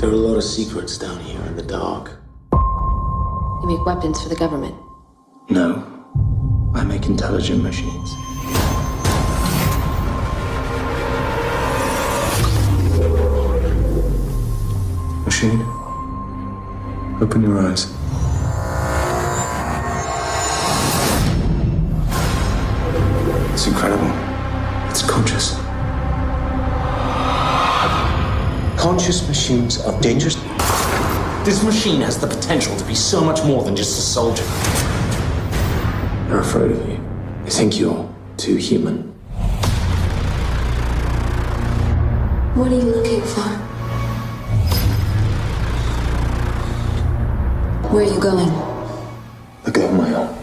There are a lot of secrets down here in the dark. You make weapons for the government? No. I make intelligent machines. Machine, open your eyes. It's incredible. It's conscious. Conscious machines are dangerous. This machine has the potential to be so much more than just a soldier. They're afraid of you. They think you're too human. What are you looking for? Where are you going? Let go of my arm.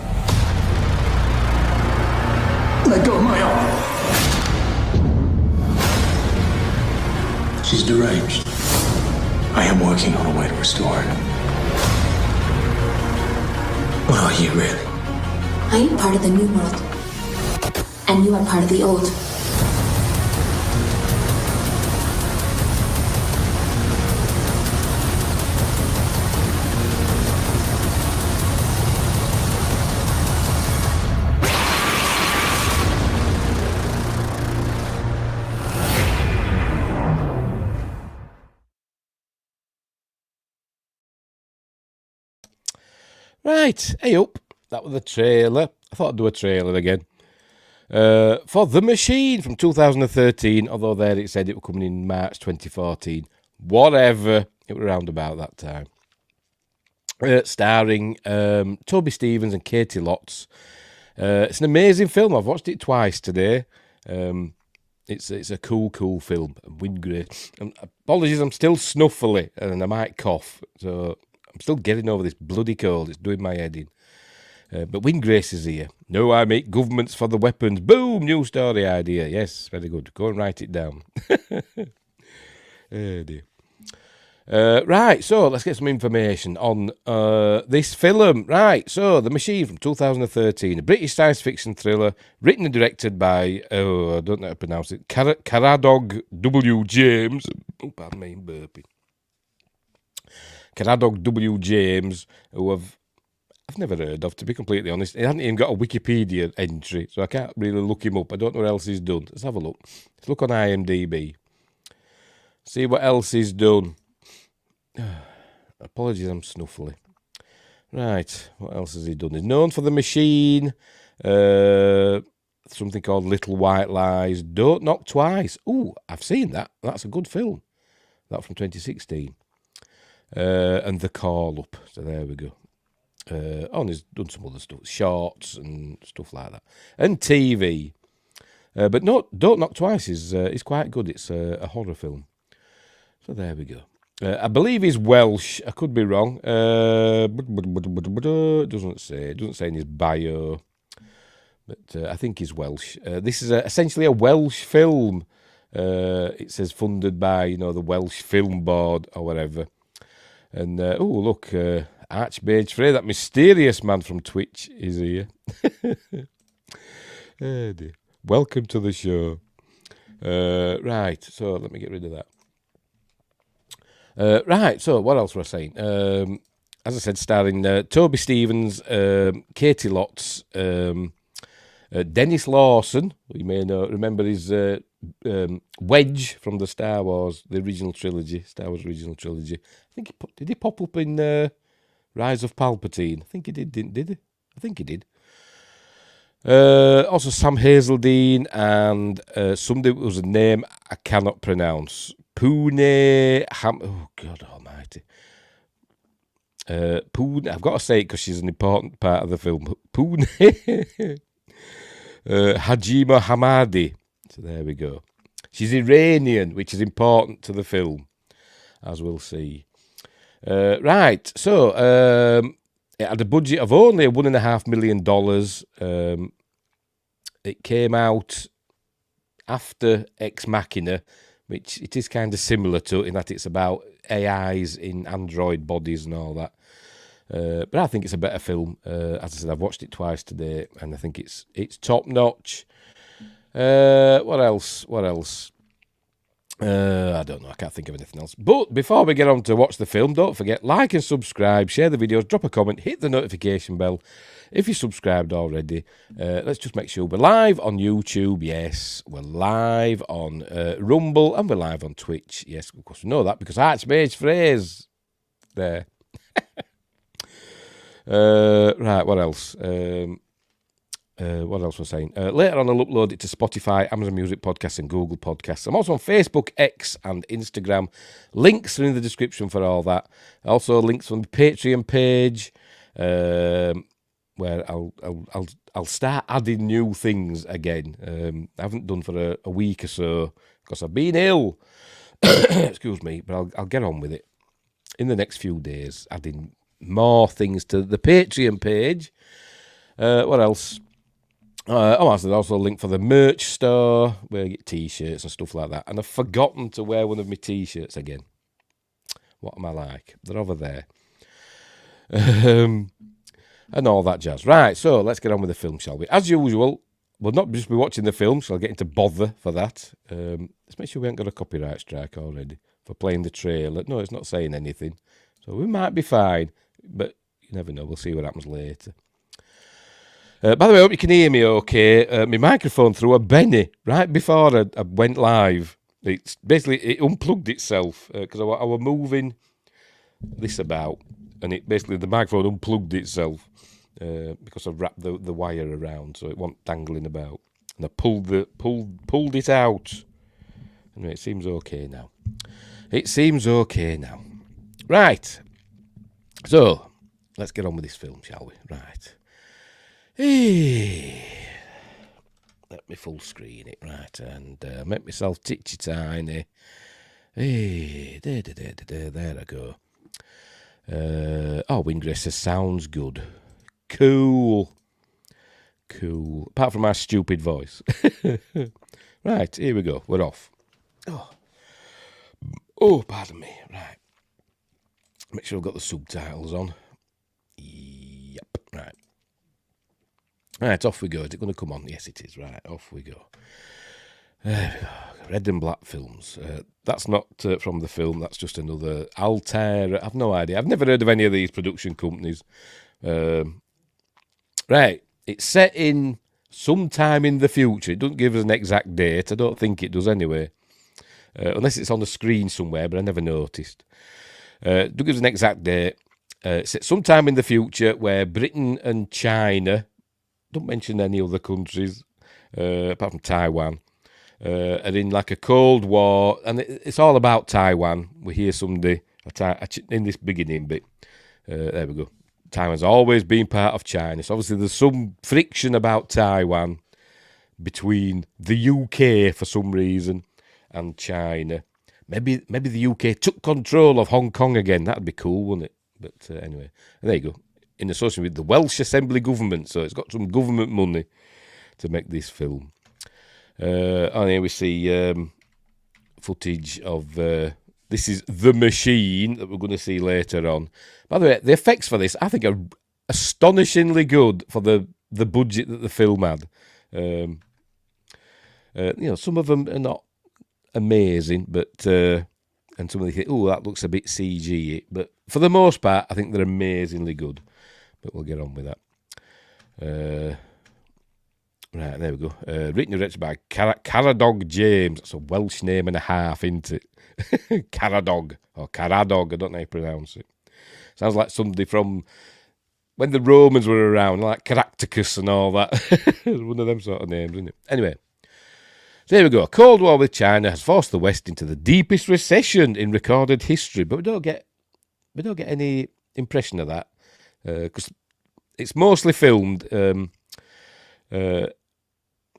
Let go of my arm! She's deranged. I am working on a way to restore her. What are you, really? I am part of the new world. And you are part of the old. Right, hey up. That was the trailer. I thought I'd do a trailer again. For The Machine from 2013, although there it said it was coming in March 2014. Whatever, it was around about that time. Starring Toby Stephens and Caity Lotz. It's an amazing film. I've watched it twice today. It's a cool film. Great. Apologies, I'm still snuffly and I might cough. So I'm still getting over this bloody cold. It's doing my head in. But Grace is here. No, I make governments for the weapons. Boom! New story idea. Yes, very good. Go and write it down. Oh dear. Right, so let's get some information on this film. Right, so The Machine from 2013, a British science fiction thriller written and directed by, I don't know how to pronounce it, Caradog W. James. Oh, pardon me, burping. Caradog W. James, who I've never heard of, to be completely honest. He hasn't even got a Wikipedia entry, so I can't really look him up. I don't know what else he's done. Let's have a look. Let's look on IMDb. See what else he's done. Apologies, I'm snuffly. Right, what else has he done? He's known for The Machine, something called Little White Lies, Don't Knock Twice. Ooh, I've seen that. That's a good film. That from 2016. And The Call Up. So there we go. And he's done some other stuff, shorts and stuff like that, and TV. But no, Don't Knock Twice is quite good. It's a horror film. So there we go. I believe he's Welsh. I could be wrong. It doesn't say. It doesn't say in his bio. But I think he's Welsh. This is essentially a Welsh film. It says funded by, the Welsh Film Board or whatever. And, look, Archmage Frey, that mysterious man from Twitch, is here. Oh dear. Welcome to the show. Right, so let me get rid of that. Right, so what else was I saying? As I said, starring Toby Stephens, Caity Lotz, Dennis Lawson, you may remember his Wedge from the Star Wars original trilogy. I think did he pop up in Rise of Palpatine? I think he did, did he? I think he did. Also Sam Hazeldine and somebody whose a name I cannot pronounce. Oh God Almighty. I've got to say it because she's an important part of the film. Hajima Hamadi. So there we go. She's Iranian, which is important to the film, as we'll see. Right, so it had a budget of only $1.5 million. It came out after Ex Machina, which it is kind of similar to, in that it's about AIs in android bodies and all that. But I think it's a better film. As I said, I've watched it twice today, and I think it's top notch. What else? I don't know. I can't think of anything else. But before we get on to watch the film, don't forget, like and subscribe, share the videos, drop a comment, hit the notification bell if you're subscribed already. Let's just make sure we're live on YouTube. Yes, we're live on Rumble, and we're live on Twitch. Yes, of course we know that because Archmage Phrase there. Right, what else? What else was I saying? Later on, I'll upload it to Spotify, Amazon Music Podcasts, and Google Podcasts. I'm also on Facebook, X, and Instagram. Links are in the description for all that. Also, links on the Patreon page, where I'll start adding new things again. I haven't done for a week or so because I've been ill. Excuse me, but I'll get on with it in the next few days, adding more things to the Patreon page. What else? There's also a link for the merch store where you get t-shirts and stuff like that. And I've forgotten to wear one of my t-shirts again. What am I like? They're over there. And all that jazz. Right, so let's get on with the film, shall we? As usual, we'll not just be watching the film, so I'll get into bother for that. Let's make sure we haven't got a copyright strike already for playing the trailer. No, it's not saying anything. So we might be fine, but you never know. We'll see what happens later. By the way, I hope you can hear me okay. My microphone threw a Benny right before I went live. It's basically, it unplugged itself because I was moving this about, and it basically, the microphone unplugged itself because I wrapped the wire around so it wasn't dangling about. And I pulled it out. Anyway, it seems okay now. Right. So, let's get on with this film, shall we? Right. Let me full screen it, right, and make myself titchy tiny. There I go. Wingress says sounds good. Cool. Apart from my stupid voice. Right, here we go. We're off. Oh, pardon me. Right. Make sure I've got the subtitles on. Yep. Right. Right, off we go. Is it going to come on? Yes, it is. Right, off we go. There we go. Red and Black Films. That's not from the film. That's just another Altair. I've no idea. I've never heard of any of these production companies. Right, it's set in sometime in the future. It doesn't give us an exact date. I don't think it does anyway. Unless it's on the screen somewhere, but I never noticed. It doesn't give us an exact date. It's set sometime in the future where Britain and China, don't mention any other countries, apart from Taiwan, are in like a Cold War, and it's all about Taiwan. We hear somebody in this beginning bit. There we go. Taiwan's always been part of China, so obviously there's some friction about Taiwan between the UK for some reason and China. Maybe the UK took control of Hong Kong again. That'd be cool, wouldn't it? But anyway, there you go. In association with the Welsh Assembly Government, so it's got some government money to make this film. And here we see footage of this is The Machine that we're going to see later on. By the way, the effects for this I think are astonishingly good for the budget that the film had. Some of them are not amazing, but and some of them think, oh, that looks a bit CG. But for the most part, I think they're amazingly good. But we'll get on with that. Right, there we go. Written and directed by Caradog James. That's a Welsh name and a half, isn't it? Caradog, or Caradog, I don't know how you pronounce it. Sounds like somebody from when the Romans were around, like Caractacus and all that. One of them sort of names, isn't it? Anyway, so here we go. A Cold War with China has forced the West into the deepest recession in recorded history, but we don't get any impression of that. Because it's mostly filmed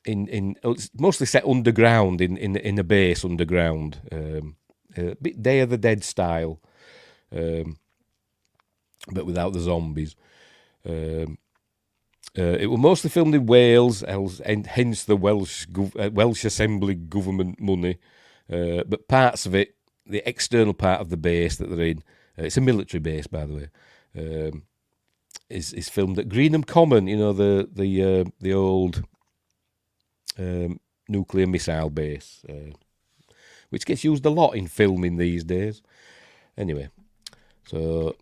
it's mostly set underground in a base underground, a bit Day of the Dead style, but without the zombies. It was mostly filmed in Wales, and hence the Welsh Assembly government money. But parts of it, the external part of the base that they're in, it's a military base, by the way. Is filmed at Greenham Common, the old nuclear missile base, which gets used a lot in filming these days. Anyway, so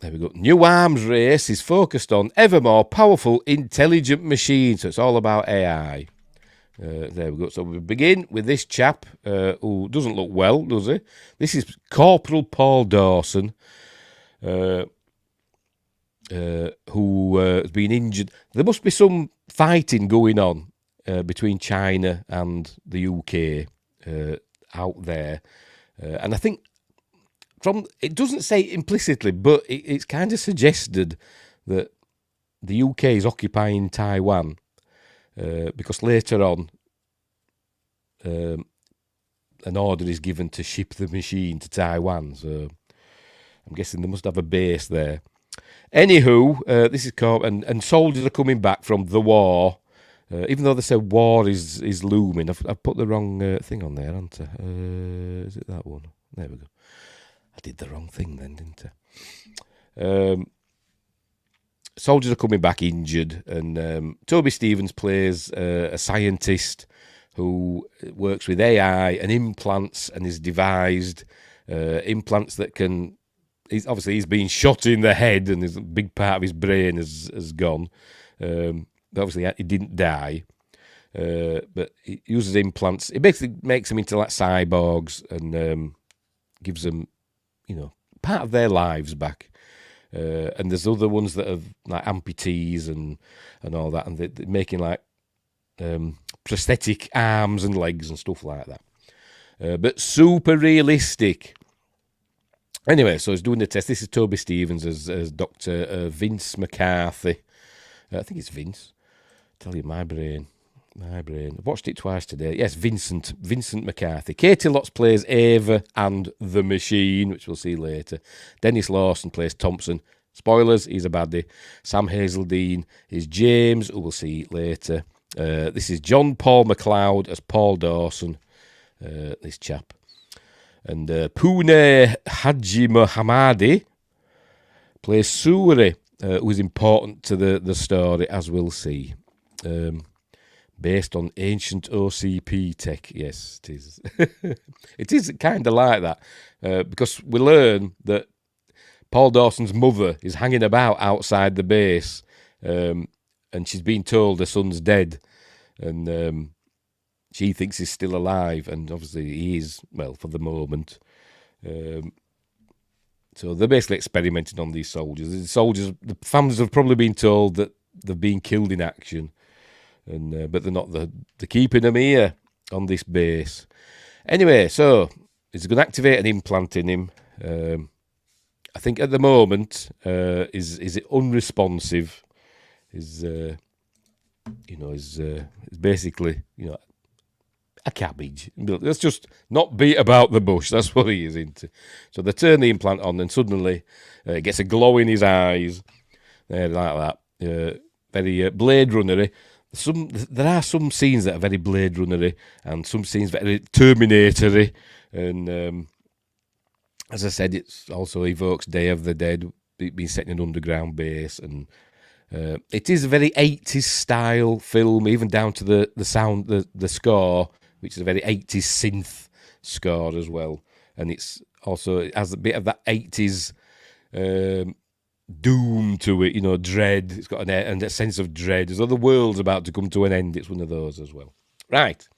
there we go. New arms race is focused on ever more powerful, intelligent machines. So it's all about AI. There we go. So we begin with this chap who doesn't look well, does he? This is Corporal Paul Dawson, who has been injured. There must be some fighting going on between China and the UK out there. And I think it doesn't say implicitly, but it's kind of suggested that the UK is occupying Taiwan. Because later on, an order is given to ship the machine to Taiwan. So I'm guessing they must have a base there. Anywho, this is and soldiers are coming back from the war. Even though they say war is looming, I've put the wrong thing on there, haven't I? Is it that one? There we go. I did the wrong thing then, didn't I? Soldiers are coming back injured, and Toby Stephens plays a scientist who works with AI and implants, and has devised implants that can. He's been shot in the head, and a big part of his brain has gone. Obviously, he didn't die, but he uses implants. It basically makes them into like cyborgs and gives them, part of their lives back. And there's other ones that have like amputees and all that, and they're making like prosthetic arms and legs and stuff like that. But super realistic. Anyway, so he's doing the test. This is Toby Stephens as Dr. Vince McCarthy. I think it's Vince. Tell you, my brain. I've watched it twice today. Yes, Vincent McCarthy. Caity Lotz plays Ava and the Machine, which we'll see later. Dennis Lawson plays Thompson. Spoilers, he's a baddie. Sam Hazeldine is James, who we'll see later. This is John Paul McLeod as Paul Dawson, this chap. And Pune Haji Mohammadi plays Suri, who is important to the story, as we'll see. Based on ancient OCP tech. Yes, it is. It is kind of like that, because we learn that Paul Dawson's mother is hanging about outside the base, and she's been told her son's dead, and she thinks he's still alive, and obviously he is, well, for the moment. So they're basically experimenting on these soldiers. The families have probably been told that they've been killed in action, and but they're not. They're keeping them here on this base. Anyway, so he's going to activate an implant in him. I think at the moment, is it unresponsive? Is basically a cabbage. Let's just not beat about the bush. That's what he is into. So they turn the implant on, and suddenly it gets a glow in his eyes. Like that. Very Blade Runner-y. There are some scenes that are very Blade Runner-y, and some scenes very Terminator-y. And as I said, it also evokes Day of the Dead, being set in an underground base, and it is a very 80s style film, even down to the sound, the score, which is a very 80s synth score as well. And it has a bit of that 80s doom to it, dread. It's got a sense of dread. As though the world's about to come to an end, it's one of those as well. Right.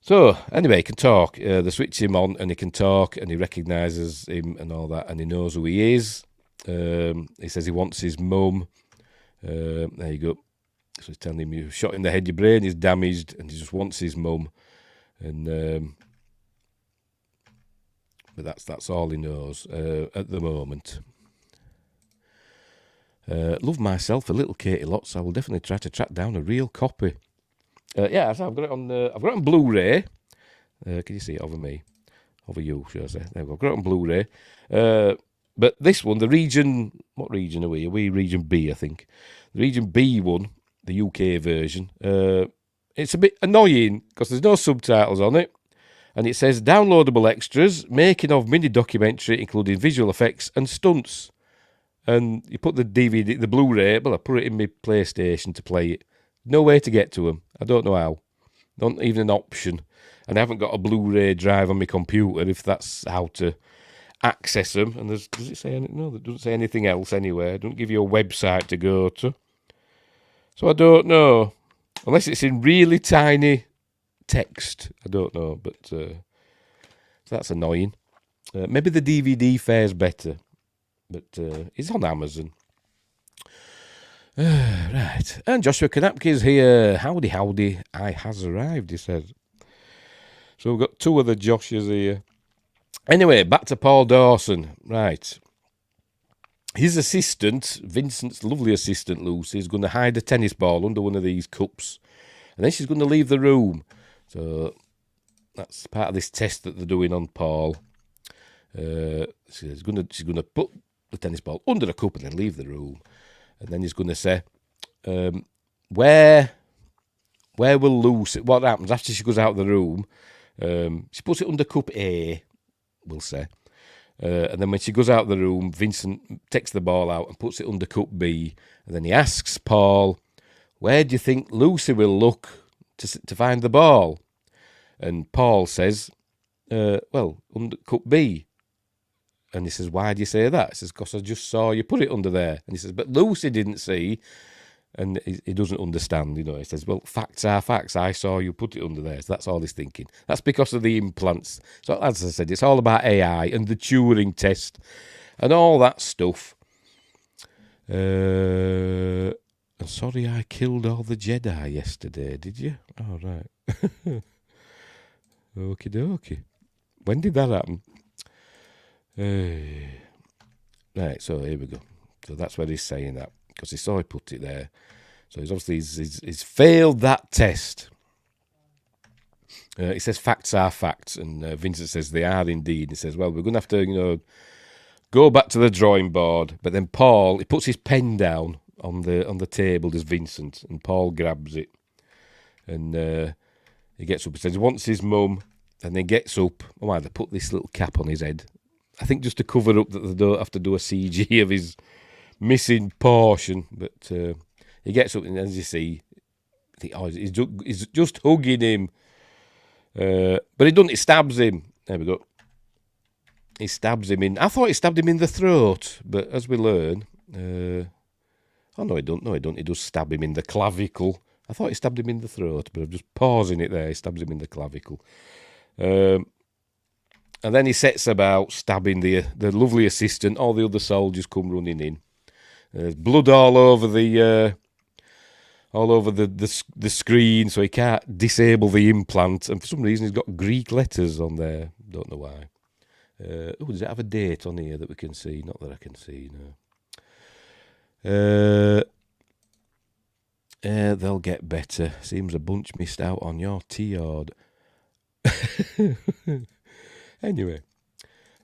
So, anyway, he can talk. They switch him on, and he can talk, and he recognises him and all that, and he knows who he is. He says he wants his mum. There you go. So he's telling him, you shot in the head, your brain is damaged, and he just wants his mum. And but that's all he knows at the moment. Love myself a little Caity Lotz. I will definitely try to track down a real copy. Yeah, so I've got it on Blu-ray. Can you see it over me? Over you, should I say? There we go. I've got it on Blu-ray. But this one, what region are we? Are we region B, I think? The region B one, the UK version, it's a bit annoying because there's no subtitles on it. And it says, downloadable extras, making of mini documentary, including visual effects and stunts. And you put the DVD, the Blu-ray, well, I put it in my PlayStation to play it. No way to get to them. I don't know how. Not even an option. And I haven't got a Blu-ray drive on my computer if that's how to access them. And does it say anything? No, it doesn't say anything else anywhere. It doesn't give you a website to go to. So I don't know. Unless it's in really tiny text. I don't know, but so that's annoying. Maybe the DVD fares better, but it's on Amazon. Right. And Joshua Kanapke's here. Howdy, howdy. I has arrived, he says. So we've got two of the Joshes here. Anyway, back to Paul Dawson. Right. His assistant, Vincent's lovely assistant, Lucy, is going to hide a tennis ball under one of these cups. And then she's going to leave the room. So that's part of this test that they're doing on Paul. She's going to put the tennis ball under a cup and then leave the room. And then he's going to say, where will Lucy... What happens after she goes out of the room? She puts it under cup A, we'll say. And then when she goes out of the room, Vincent takes the ball out and puts it under cup B. And then he asks Paul, where do you think Lucy will look to find the ball? And Paul says, well, under cup B. And he says, why do you say that? He says, because I just saw you put it under there. And he says, but Lucy didn't see. And he doesn't understand, you know. He says, well, facts are facts. I saw you put it under there. So that's all he's thinking. That's because of the implants. So as I said, it's all about AI and the Turing test and all that stuff. And sorry I killed all the Jedi yesterday, did you? Oh, right. Okie dokie. When did that happen? Right, so here we go. So that's where he's saying that, because he saw he put it there. So he's obviously he's failed that test. He says facts are facts, and Vincent says they are indeed. He says, well, we're going to have to, go back to the drawing board. But then Paul, he puts his pen down on the table, does Vincent, and Paul grabs it. And he gets up and says he wants his mum, and then gets up. Oh, why they put this little cap on his head? I think just to cover up that they don't have to do a CG of his missing portion. But he gets up, and as you see, I think, he's just hugging him. But he doesn't. He stabs him. There we go. He stabs him in. I thought he stabbed him in the throat, but as we learn, oh no, he don't. No, he don't. He does stab him in the clavicle. I thought he stabbed him in the throat, but I'm just pausing it there. He stabs him in the clavicle. And then he sets about stabbing the lovely assistant. All the other soldiers come running in. There's blood all over the screen, so he can't disable the implant. And for some reason, he's got Greek letters on there. Don't know why. Does it have a date on here that we can see? Not that I can see, no. They'll get better. Seems a bunch missed out on your T-ord. Anyway,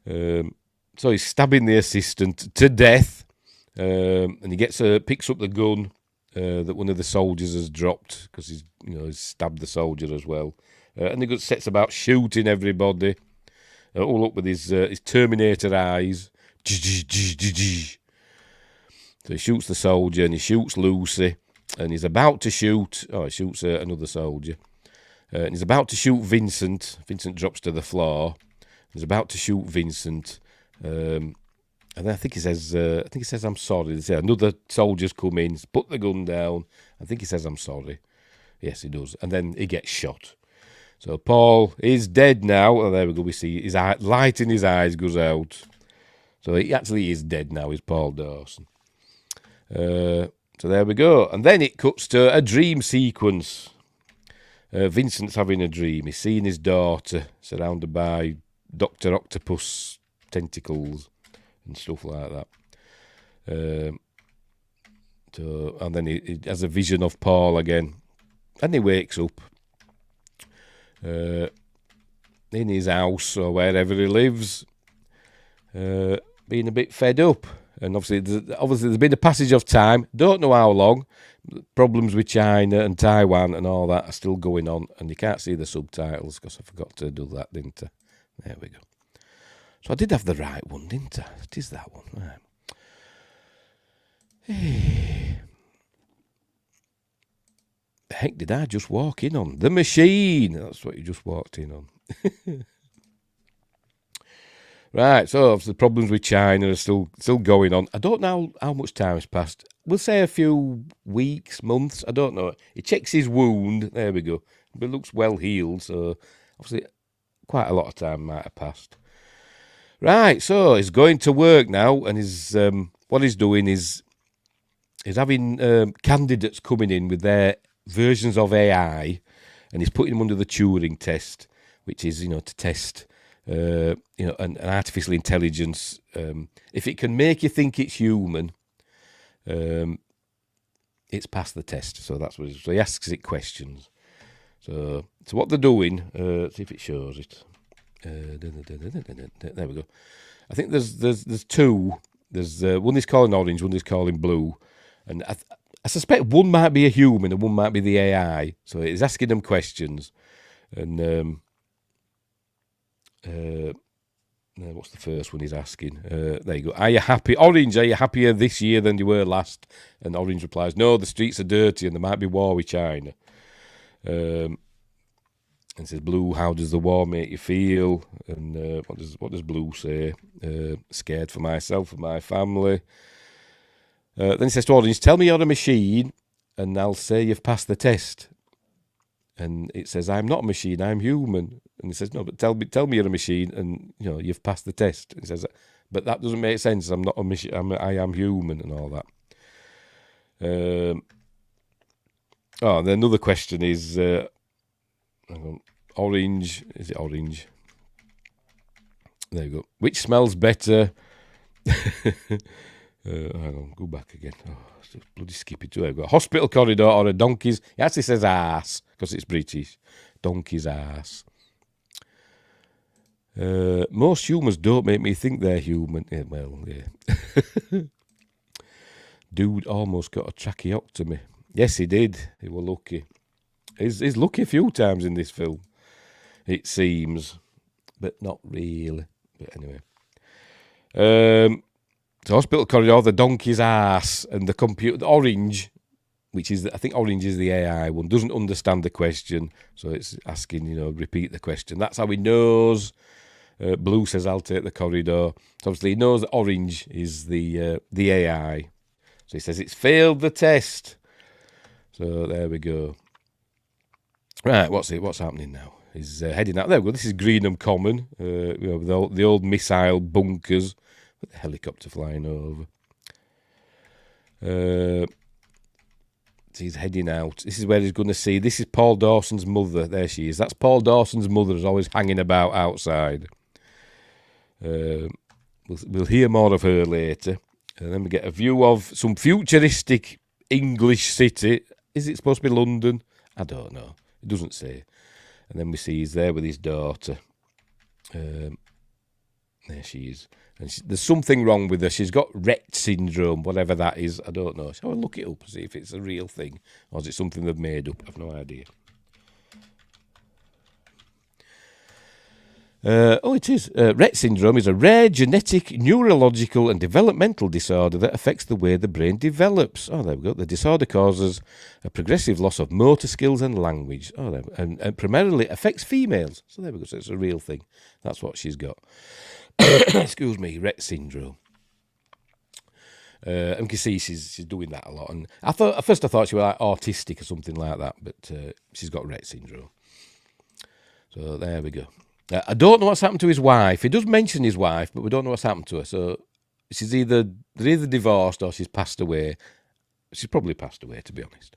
so he's stabbing the assistant to death, and he picks up the gun that one of the soldiers has dropped, because he's stabbed the soldier as well, and he sets about shooting everybody, all up with his Terminator eyes. So he shoots the soldier, and he shoots Lucy, and he's about to shoot. Oh, he shoots another soldier, and he's about to shoot Vincent. Vincent drops to the floor. He's about to shoot Vincent, and then I think he says, I'm sorry. Another soldier's come in, put the gun down. I think he says, I'm sorry. Yes, he does. And then he gets shot. So Paul is dead now. Oh, there we go. We see his light in his eyes goes out. So he actually is dead now, is Paul Dawson. So there we go. And then it cuts to a dream sequence. Vincent's having a dream. He's seeing his daughter surrounded by Dr. Octopus tentacles and stuff like that. And then he has a vision of Paul again. And he wakes up in his house or wherever he lives, being a bit fed up. And obviously there's been a passage of time. Don't know how long. Problems with China and Taiwan and all that are still going on. And you can't see the subtitles because I forgot to do that, didn't I? There we go. So I did have the right one, didn't I? It is that one. Right. the heck did I just walk in on? The machine. That's what you just walked in on. Right, so obviously the problems with China are still going on. I don't know how much time has passed. We'll say a few weeks, months. I don't know. He checks his wound. There we go. But it looks well healed. So obviously quite a lot of time might have passed. Right, so he's going to work now, and he's what he's doing is he's having candidates coming in with their versions of AI, and he's putting them under the Turing test, which is to test. An artificial intelligence, if it can make you think it's human, it's passed the test. So that's what. So he asks it questions. So what they're doing. See if it shows it. There we go. I think there's two. There's one is calling orange, one is calling blue, and I suspect one might be a human and one might be the AI. So he's asking them questions, and. What's the first one he's asking? There you go. Are you happy? Orange, are you happier this year than you were last? And Orange replies, no, the streets are dirty and there might be war with China. And says, Blue, how does the war make you feel? And what does Blue say? Scared for myself and my family. Then he says to Orange, tell me you're a machine and I'll say you've passed the test. And it says, I'm not a machine, I'm human. And he says, no, but tell me you're a machine and, you've passed the test. And he says, but that doesn't make sense. I'm not a machine, I am human and all that. And then another question is, orange, is it orange? There you go. Which smells better? Hang on, go back again. Bloody skip it. There we go. Hospital corridor or a donkey's. It actually says ass because it's British. Donkey's ass. Most humans don't make me think they're human. Yeah, well, yeah. Dude almost got a tracheotomy. Yes, he did. He was lucky. He's lucky a few times in this film, it seems, but not really. But anyway. The hospital corridor, the donkey's ass, and the computer, the orange, which is, I think orange is the AI one, doesn't understand the question. So it's asking, repeat the question. That's how he knows. Blue says, I'll take the corridor. So obviously he knows that orange is the AI. So he says, it's failed the test. So there we go. Right, what's happening now? He's heading out. There we go. This is Greenham Common, with the old missile bunkers. With the helicopter flying over. So he's heading out. This is where he's going to see. This is Paul Dawson's mother. There she is. That's Paul Dawson's mother, who's always hanging about outside. We'll hear more of her later. And then we get a view of some futuristic English city. Is it supposed to be London? I don't know. It doesn't say. And then we see he's there with his daughter. There she is. And there's something wrong with her. She's got Rett syndrome, whatever that is. I don't know. Shall I look it up and see if it's a real thing? Or is it something they've made up? I've no idea. It is. Rett syndrome is a rare genetic, neurological and developmental disorder that affects the way the brain develops. Oh, there we go. The disorder causes a progressive loss of motor skills and language. Oh, there, and primarily affects females. So there we go. So it's a real thing. That's what she's got. Excuse me, Rett syndrome. And you can see she's doing that a lot. And at first I thought she was like autistic or something like that, but she's got Rett syndrome. So there we go. I don't know what's happened to his wife. He does mention his wife, but we don't know what's happened to her. So they're either divorced or she's passed away. She's probably passed away, to be honest.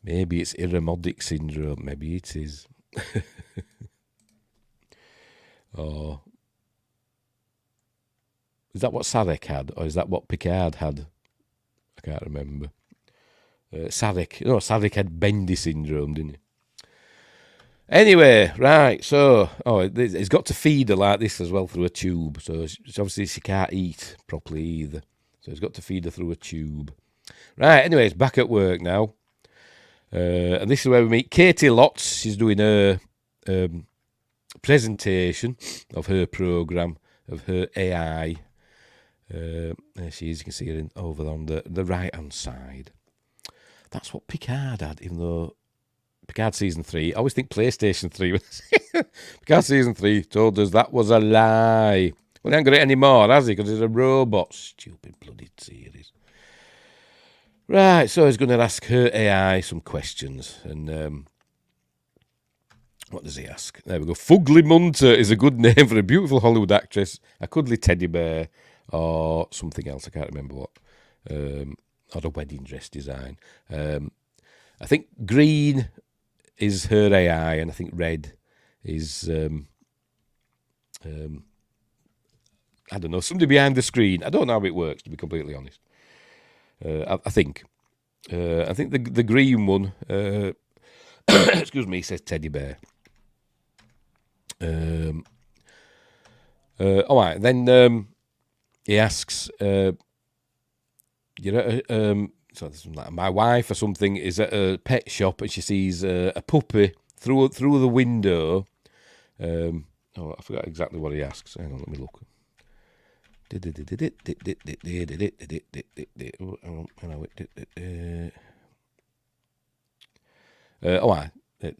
Maybe it's Iremodic syndrome. Maybe it is. Or is that what Sarek had, or is that what Picard had? I can't remember. Sarek had Bendy syndrome, didn't he? Anyway, right, so he's got to feed her like this as well through a tube. So obviously she can't eat properly either. So he's got to feed her through a tube. Right, anyway, it's back at work now. And this is where we meet Caity Lotz. She's doing her presentation of her program, of her AI. There she is. You can see her over on the right-hand side. That's what Picard had, even though Picard Season 3, I always think PlayStation 3. Picard Season 3 told us that was a lie. Well, he ain't got it anymore, has he? Because he's a robot. Stupid bloody series. Right, so he's going to ask her AI some questions. And what does he ask? There we go. Fugly Munter is a good name for a beautiful Hollywood actress, a cuddly teddy bear, or something else. I can't remember what. Or a wedding dress design. I think green is her AI, and I think red is... I don't know, somebody behind the screen. I don't know how it works, to be completely honest. I think the green one, excuse me, says teddy bear. All right, then he asks, so my wife or something is at a pet shop and she sees a puppy through the window. I forgot exactly what he asks. Hang on, let me look.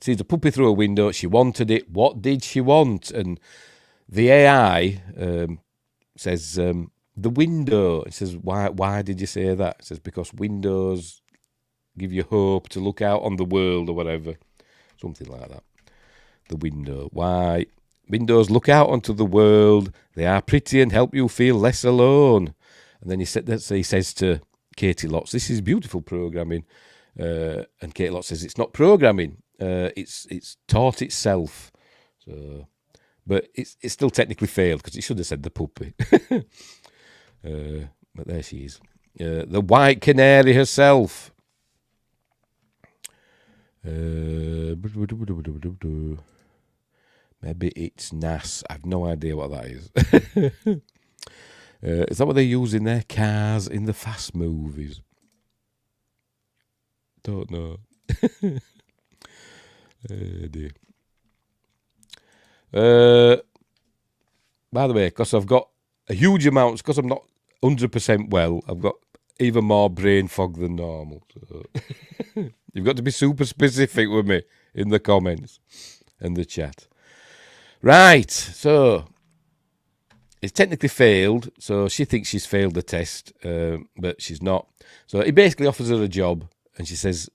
Sees a puppy through a window. She wanted it. What did she want? And the AI says the window. It says, why did you say that? It says because windows give you hope to look out on the world or whatever, something like that. The window. Why? Windows look out onto the world. They are pretty and help you feel less alone. And then he says to Caity Lotz, "This is beautiful programming." And Caity Lotz says, "It's not programming. It's taught itself." So, but it's still technically failed because it should have said the puppy. But there she is, the white canary herself. Maybe it's NAS. I've no idea what that is. Is that what they use in their cars in the Fast movies? Don't know. Dear. By the way, because I've got a huge amount, because I'm not 100% well, I've got even more brain fog than normal. So you've got to be super specific with me in the comments and the chat. Right, so it's technically failed, so she thinks she's failed the test, but she's not. So he basically offers her a job, and she says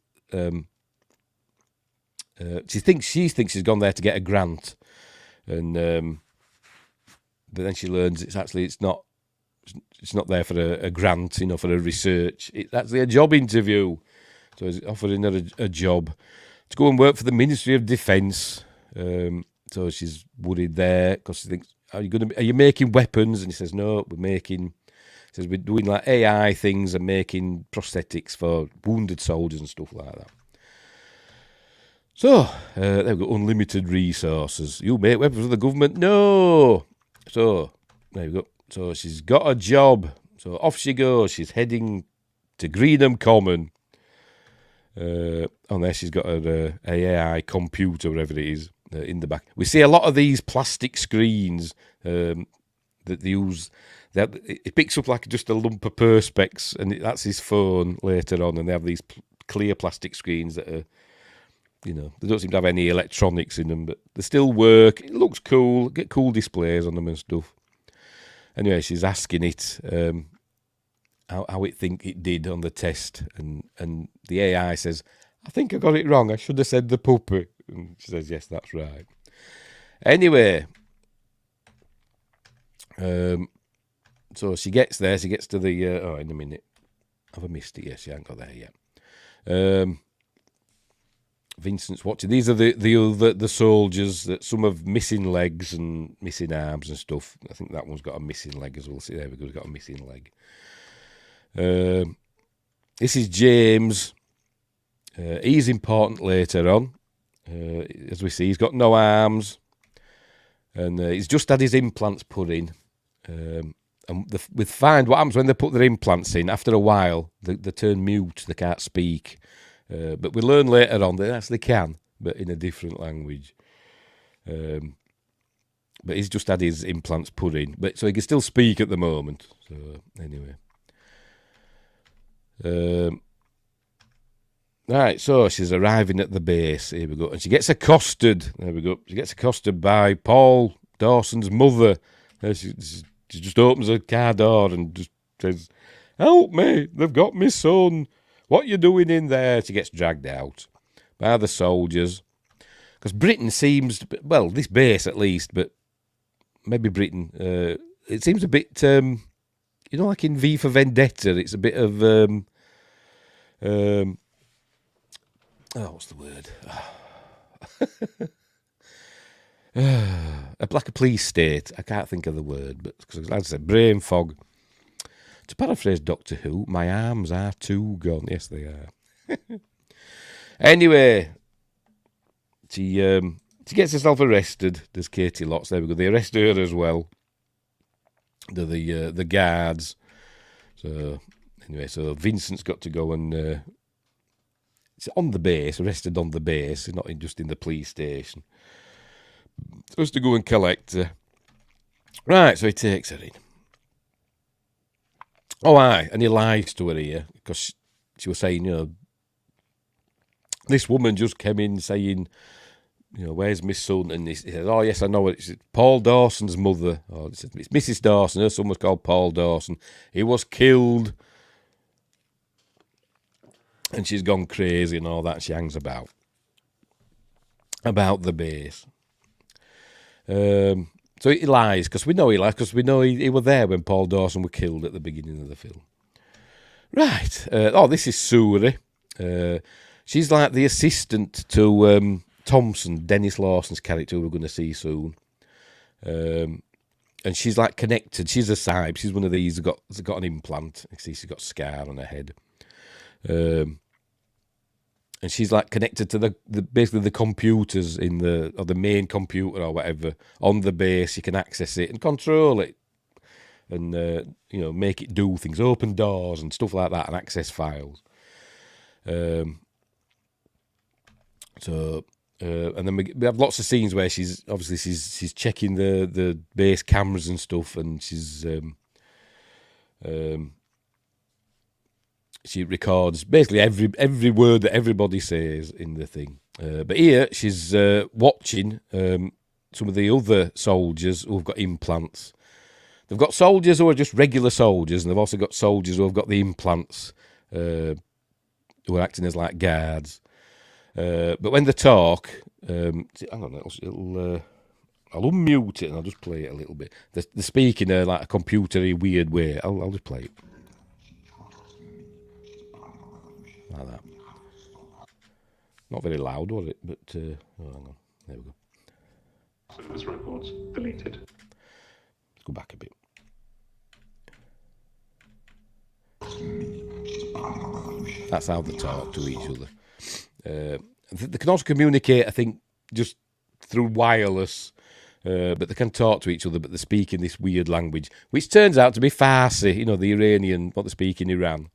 she thinks she's gone there to get a grant, and but then she learns it's not there for a grant, for a research. It's actually a job interview. So he's offering her a job to go and work for the Ministry of Defence. So she's worried there because she thinks, are you making weapons? And he says, no, we're doing like AI things and making prosthetics for wounded soldiers and stuff like that. So they've got unlimited resources. You make weapons for the government? No. So there you go. So she's got a job. So off she goes. She's heading to Greenham Common. And there she's got her AI computer, whatever it is. In the back, we see a lot of these plastic screens that they use. That it picks up like just a lump of perspex, and that's his phone later on. And they have these clear plastic screens that are, they don't seem to have any electronics in them, but they still work. It looks cool. Get cool displays on them and stuff. Anyway, she's asking it how it think it did on the test, and the AI says, "I think I got it wrong. I should have said the puppy." And she says, yes, that's right. Anyway, so she gets there. She gets to the... in a minute. Have I missed it? Yes, she hasn't got there yet. Vincent's watching. These are the soldiers. That some have missing legs and missing arms and stuff. I think that one's got a missing leg as well. See, there we go. He's got a missing leg. This is James. He's important later on. As we see, he's got no arms, and he's just had his implants put in. And what happens when they put their implants in, after a while, they turn mute, they can't speak. But we learn later on they actually can, but in a different language. But he's just had his implants put in, so he can still speak at the moment. So anyway. Right, so she's arriving at the base. Here we go. And she gets accosted. There we go. She gets accosted by Paul Dawson's mother. She just opens her car door and just says, "Help me, they've got my son. What you doing in there?" She gets dragged out by the soldiers. Because Britain seems, well, this base at least, but maybe Britain, it seems a bit, like in V for Vendetta, it's a bit of, what's the word? Like a police state. I can't think of the word, but as I said, brain fog. To paraphrase Doctor Who, my arms are too gone. Yes, they are. Anyway, she gets herself arrested. There's Caity Lotz. There we go. They arrest her as well. The guards. So anyway, so Vincent's got to go and it's on the base, arrested on the base, not just in the police station. Supposed to go and collect her. Right, so he takes her in. Oh, aye, and he lies to her here because she was saying, this woman just came in saying, where's my son? And he said, oh, yes, I know it. It's Paul Dawson's mother. Oh, it's Mrs. Dawson. Her son was called Paul Dawson. He was killed. And she's gone crazy and all that. She hangs about the base. So he lies, because we know he lies, because we know he was there when Paul Dawson was killed at the beginning of the film. Right. This is Suri. She's like the assistant to Thompson, Dennis Lawson's character, we're going to see soon. And she's like connected. She's a scifi. She's one of these that's got an implant. You see, she's got a scar on her head. And she's like connected to basically the computers or the main computer or whatever on the base. You can access it and control it, and make it do things, open doors and stuff like that, and access files. And then we have lots of scenes where she's checking the base cameras and stuff, and she records basically every word that everybody says in the thing. But here she's watching some of the other soldiers who've got implants. They've got soldiers who are just regular soldiers, and they've also got soldiers who have got the implants, who are acting as like guards. But when they talk, hang on, I'll unmute it and I'll just play it a little bit. They're speaking like a computery weird way. I'll just play it. Like that. Not very loud, was it? But hang on. There we go. Service records deleted. Let's go back a bit. That's how they talk to each other. They can also communicate, I think, just through wireless. But they can talk to each other, but they speak in this weird language, which turns out to be Farsi. The Iranian, what they speak in Iran.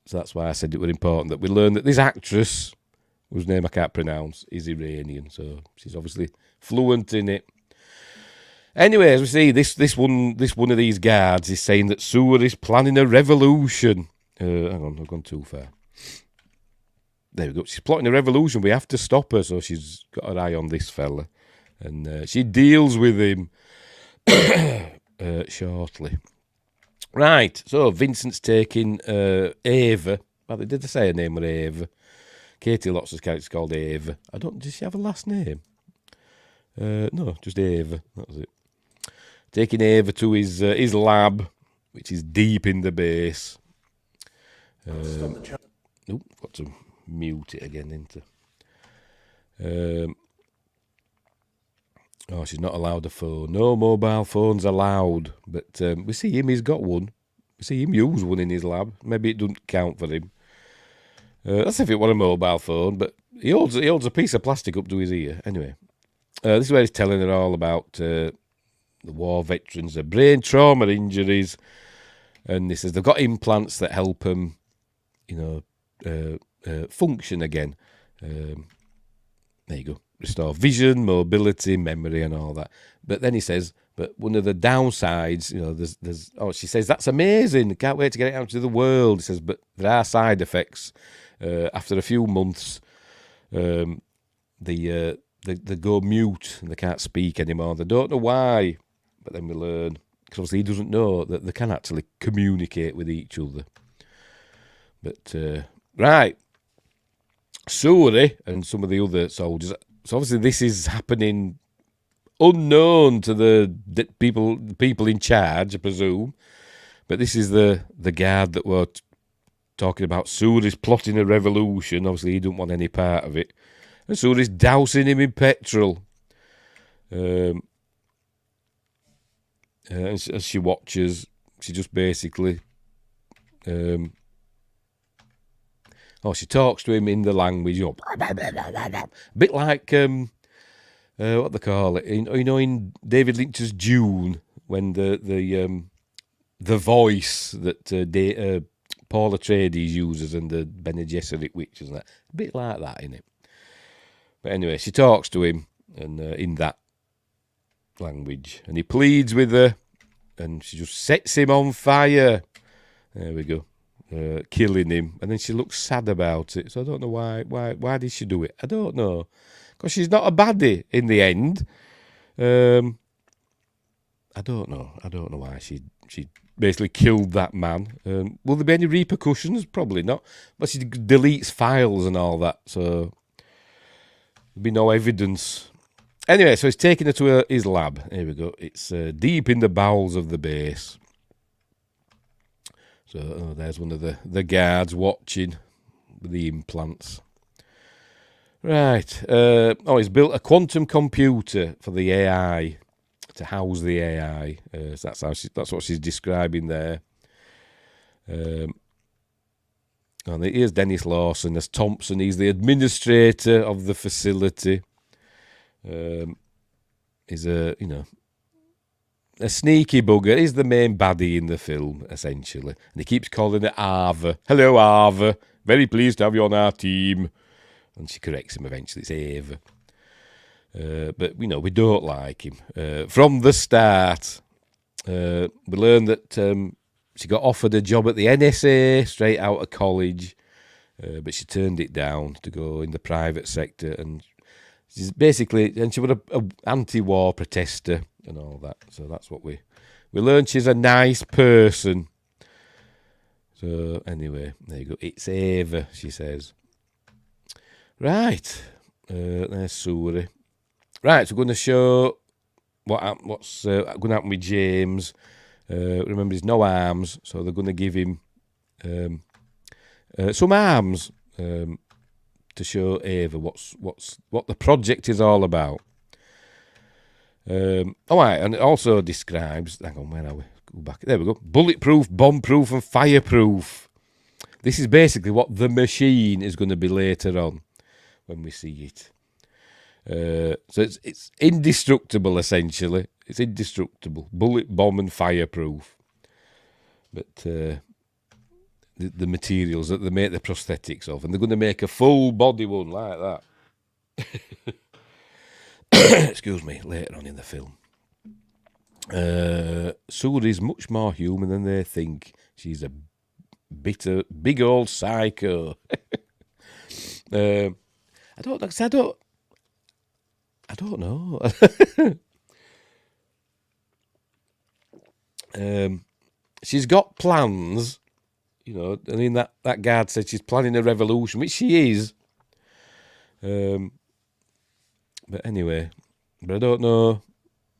So that's why I said it was important that we learn that this actress, whose name I can't pronounce, is Iranian. So she's obviously fluent in it. Anyway, as we see, this one of these guards is saying that Suri is planning a revolution. Hang on, I've gone too far. There we go. She's plotting a revolution. We have to stop her. So she's got her eye on this fella, and she deals with him shortly. Right, so Vincent's taking Ava. Well, did they say her name was Ava? Caity Lotz's character's called Ava. Does she have a last name? No, just Ava. That was it. Taking Ava to his lab, which is deep in the base. Got to mute it again, didn't I? She's not allowed a phone. No mobile phones allowed. But we see him, he's got one. We see him use one in his lab. Maybe it doesn't count for him. That's if it were a mobile phone, but he holds a piece of plastic up to his ear. Anyway, this is where he's telling her all about the war veterans, their brain trauma injuries. And he says they've got implants that help them, function again. There you go. restore vision, mobility, memory, and all that. But then he says, but one of the downsides, she says, that's amazing. Can't wait to get it out to the world. He says, but there are side effects. After a few months, they go mute and they can't speak anymore. They don't know why, but then we learn, because obviously he doesn't know that they can actually communicate with each other. But, right, Suri and some of the other soldiers, so obviously this is happening unknown to the people in charge, I presume. But this is the guard that we're talking about. Suri's plotting a revolution. Obviously, he didn't want any part of it. And Suri's dousing him in petrol. And as she watches, she just basically... she talks to him in the language. A bit like... what they call it, in David Lynch's Dune, when the voice that Paul Atreides uses and the Bene Gesserit witches and that, a bit like that, innit? But anyway, she talks to him and in that language, and he pleads with her, and she just sets him on fire. There we go, killing him, and then she looks sad about it. So I don't know why did she do it? I don't know. Because she's not a baddie in the end. I don't know why she basically killed that man. Will there be any repercussions? Probably not. But she deletes files and all that, so there'll be no evidence. Anyway, so he's taking her to his lab. Here we go. It's deep in the bowels of the base. So there's one of the guards watching with the implants. Right. He's built a quantum computer for the AI, to house the AI. So that's what she's describing there. And here's Dennis Lawson as Thompson. He's the administrator of the facility. He's a sneaky bugger. He's the main baddie in the film, essentially. And he keeps calling it Ava. Hello, Ava. Very pleased to have you on our team. And she corrects him eventually. It's Ava. But, we don't like him. From the start, we learn that she got offered a job at the NSA straight out of college, but she turned it down to go in the private sector. And she's basically, and she was a anti-war protester and all that. So that's what we learned. She's a nice person. So anyway, there you go. It's Ava, she says. Right, there's Suri. Right, so we're going to show what's going to happen with James. Remember, he's no arms, so they're going to give him some arms to show Ava what the project is all about. All right, and it also describes. Hang on, where are we? Go back. There we go. Bulletproof, bomb-proof, and fireproof. This is basically what the machine is going to be later on when we see it. So it's indestructible, essentially. It's indestructible. Bullet, bomb, and fireproof. But the materials that they make the prosthetics of, and they're going to make a full body one like that. Excuse me, later on in the film. Suri's much more human than they think. She's a big old psycho. I don't know. She's got plans, and in that guard said she's planning a revolution, which she is. But anyway, I don't know,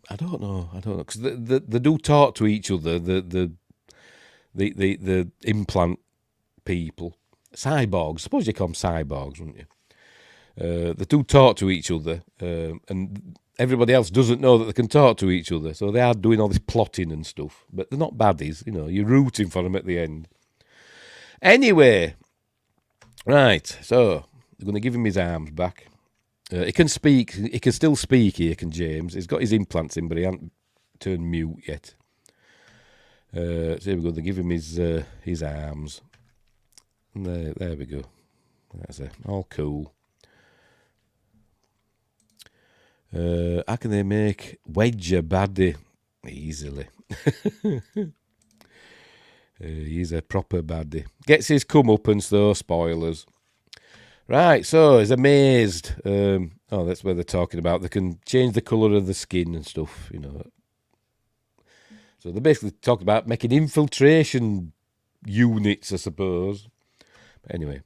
because they do talk to each other. The implant people, cyborgs. Suppose you call them cyborgs, wouldn't you? They do talk to each other, and everybody else doesn't know that they can talk to each other. So they are doing all this plotting and stuff, but they're not baddies. You're rooting for them at the end. Anyway, right. So they're going to give him his arms back. He can speak. He can still speak here, can James. He's got his implants in, but he hasn't turned mute yet. So here we go. They give him his arms. And there we go. That's it. All cool. How can they make Wedge a baddie? Easily. He's a proper baddie. Gets his comeuppance though, spoilers. Right, so he's amazed. That's where they're talking about. They can change the colour of the skin and stuff, you know. So they're basically talking about making infiltration units, I suppose. But anyway.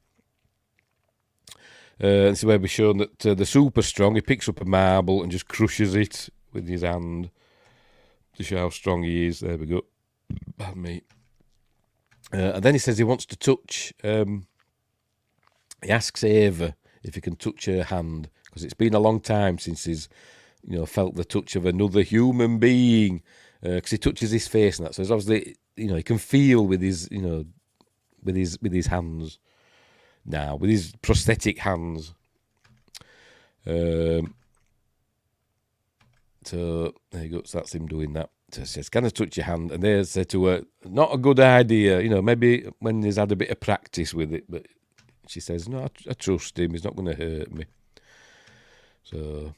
This is where we're shown that the super strong, he picks up a marble and just crushes it with his hand to show how strong he is. There we go. Pardon me. And then he says he wants to touch... he asks Ava if he can touch her hand, because it's been a long time since he's, felt the touch of another human being. Because he touches his face and that, so it's obviously, he can feel with his, with his hands now, with his prosthetic hands. So there you go. So that's him doing that. So he says, "Can I touch your hand?" And they say to her, "Not a good idea. Maybe when he's had a bit of practice with it." But she says, "No, I trust him. He's not going to hurt me." So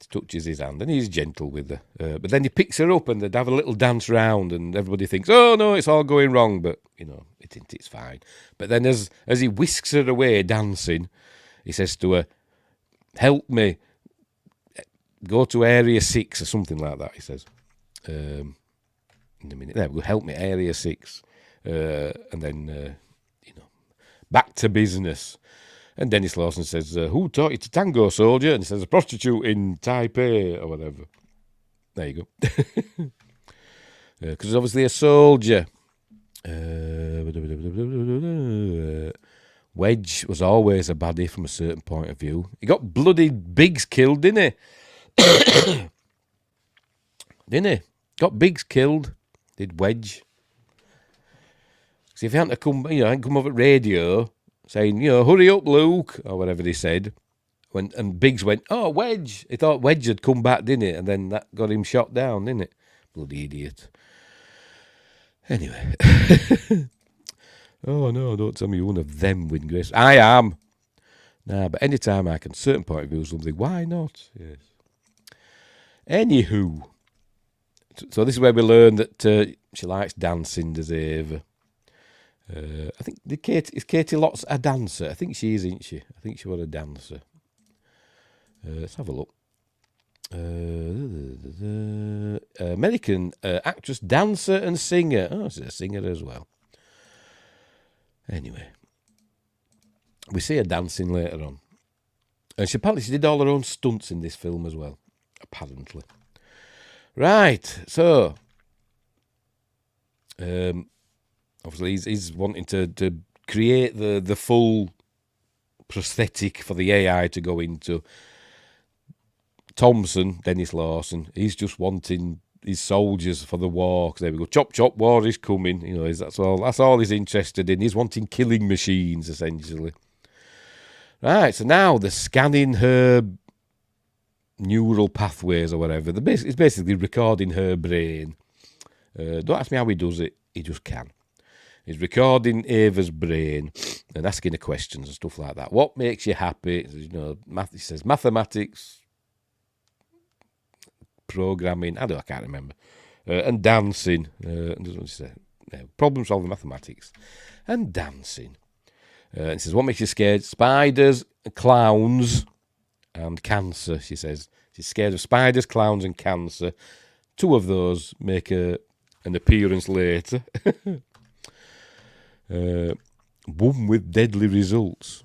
he touches his hand, and he's gentle with her. But then he picks her up, and they'd have a little dance round, and everybody thinks, "Oh no, it's all going wrong." But it's fine. But then as he whisks her away dancing, he says to her, "Help me. Go to Area 6 or something like that," he says. In a minute. There we go, "Help me, Area 6. And then, back to business. And Dennis Lawson says, "Who taught you to tango, soldier?" And he says, "A prostitute in Taipei," or whatever. There you go. Because he's obviously a soldier. Wedge was always a baddie from a certain point of view. He got bloody Biggs killed, didn't he? Didn't he? Got Biggs killed, did Wedge. So if he hadn't come over radio saying, "Hurry up, Luke," or whatever he said, and Biggs went, "Oh, Wedge." He thought Wedge had come back, didn't it? And then that got him shot down, didn't it? Bloody idiot. Anyway. Oh, no, don't tell me you're one of them, Wingrace. I am. Nah, but any time I can, certain point of view, something, why not? Yes. Anywho. So this is where we learn that she likes dancing, does Ava. I think, is Caity Lotz a dancer? I think she is, isn't she? I think she was a dancer. Let's have a look. American actress, dancer and singer. Oh, she's a singer as well. Anyway. We see her dancing later on. And apparently she did all her own stunts in this film as well. Apparently. Right, so obviously he's wanting to create the full prosthetic for the AI to go into. Thompson, Dennis Lawson, he's just wanting his soldiers for the war. 'Cause there we go, chop chop, war is coming. That's all he's interested in. He's wanting killing machines essentially. Right, so now they're scanning her neural pathways or whatever. It's basically recording her brain. Don't ask me how he does it. He just can. He's recording Ava's brain and asking her questions and stuff like that. What makes you happy? He says mathematics, programming. I can't remember. And dancing. Problem solving, mathematics, and dancing. And he says, what makes you scared? Spiders, clowns, and cancer, she says. She's scared of spiders, clowns, and cancer. Two of those make an appearance later. One with deadly results.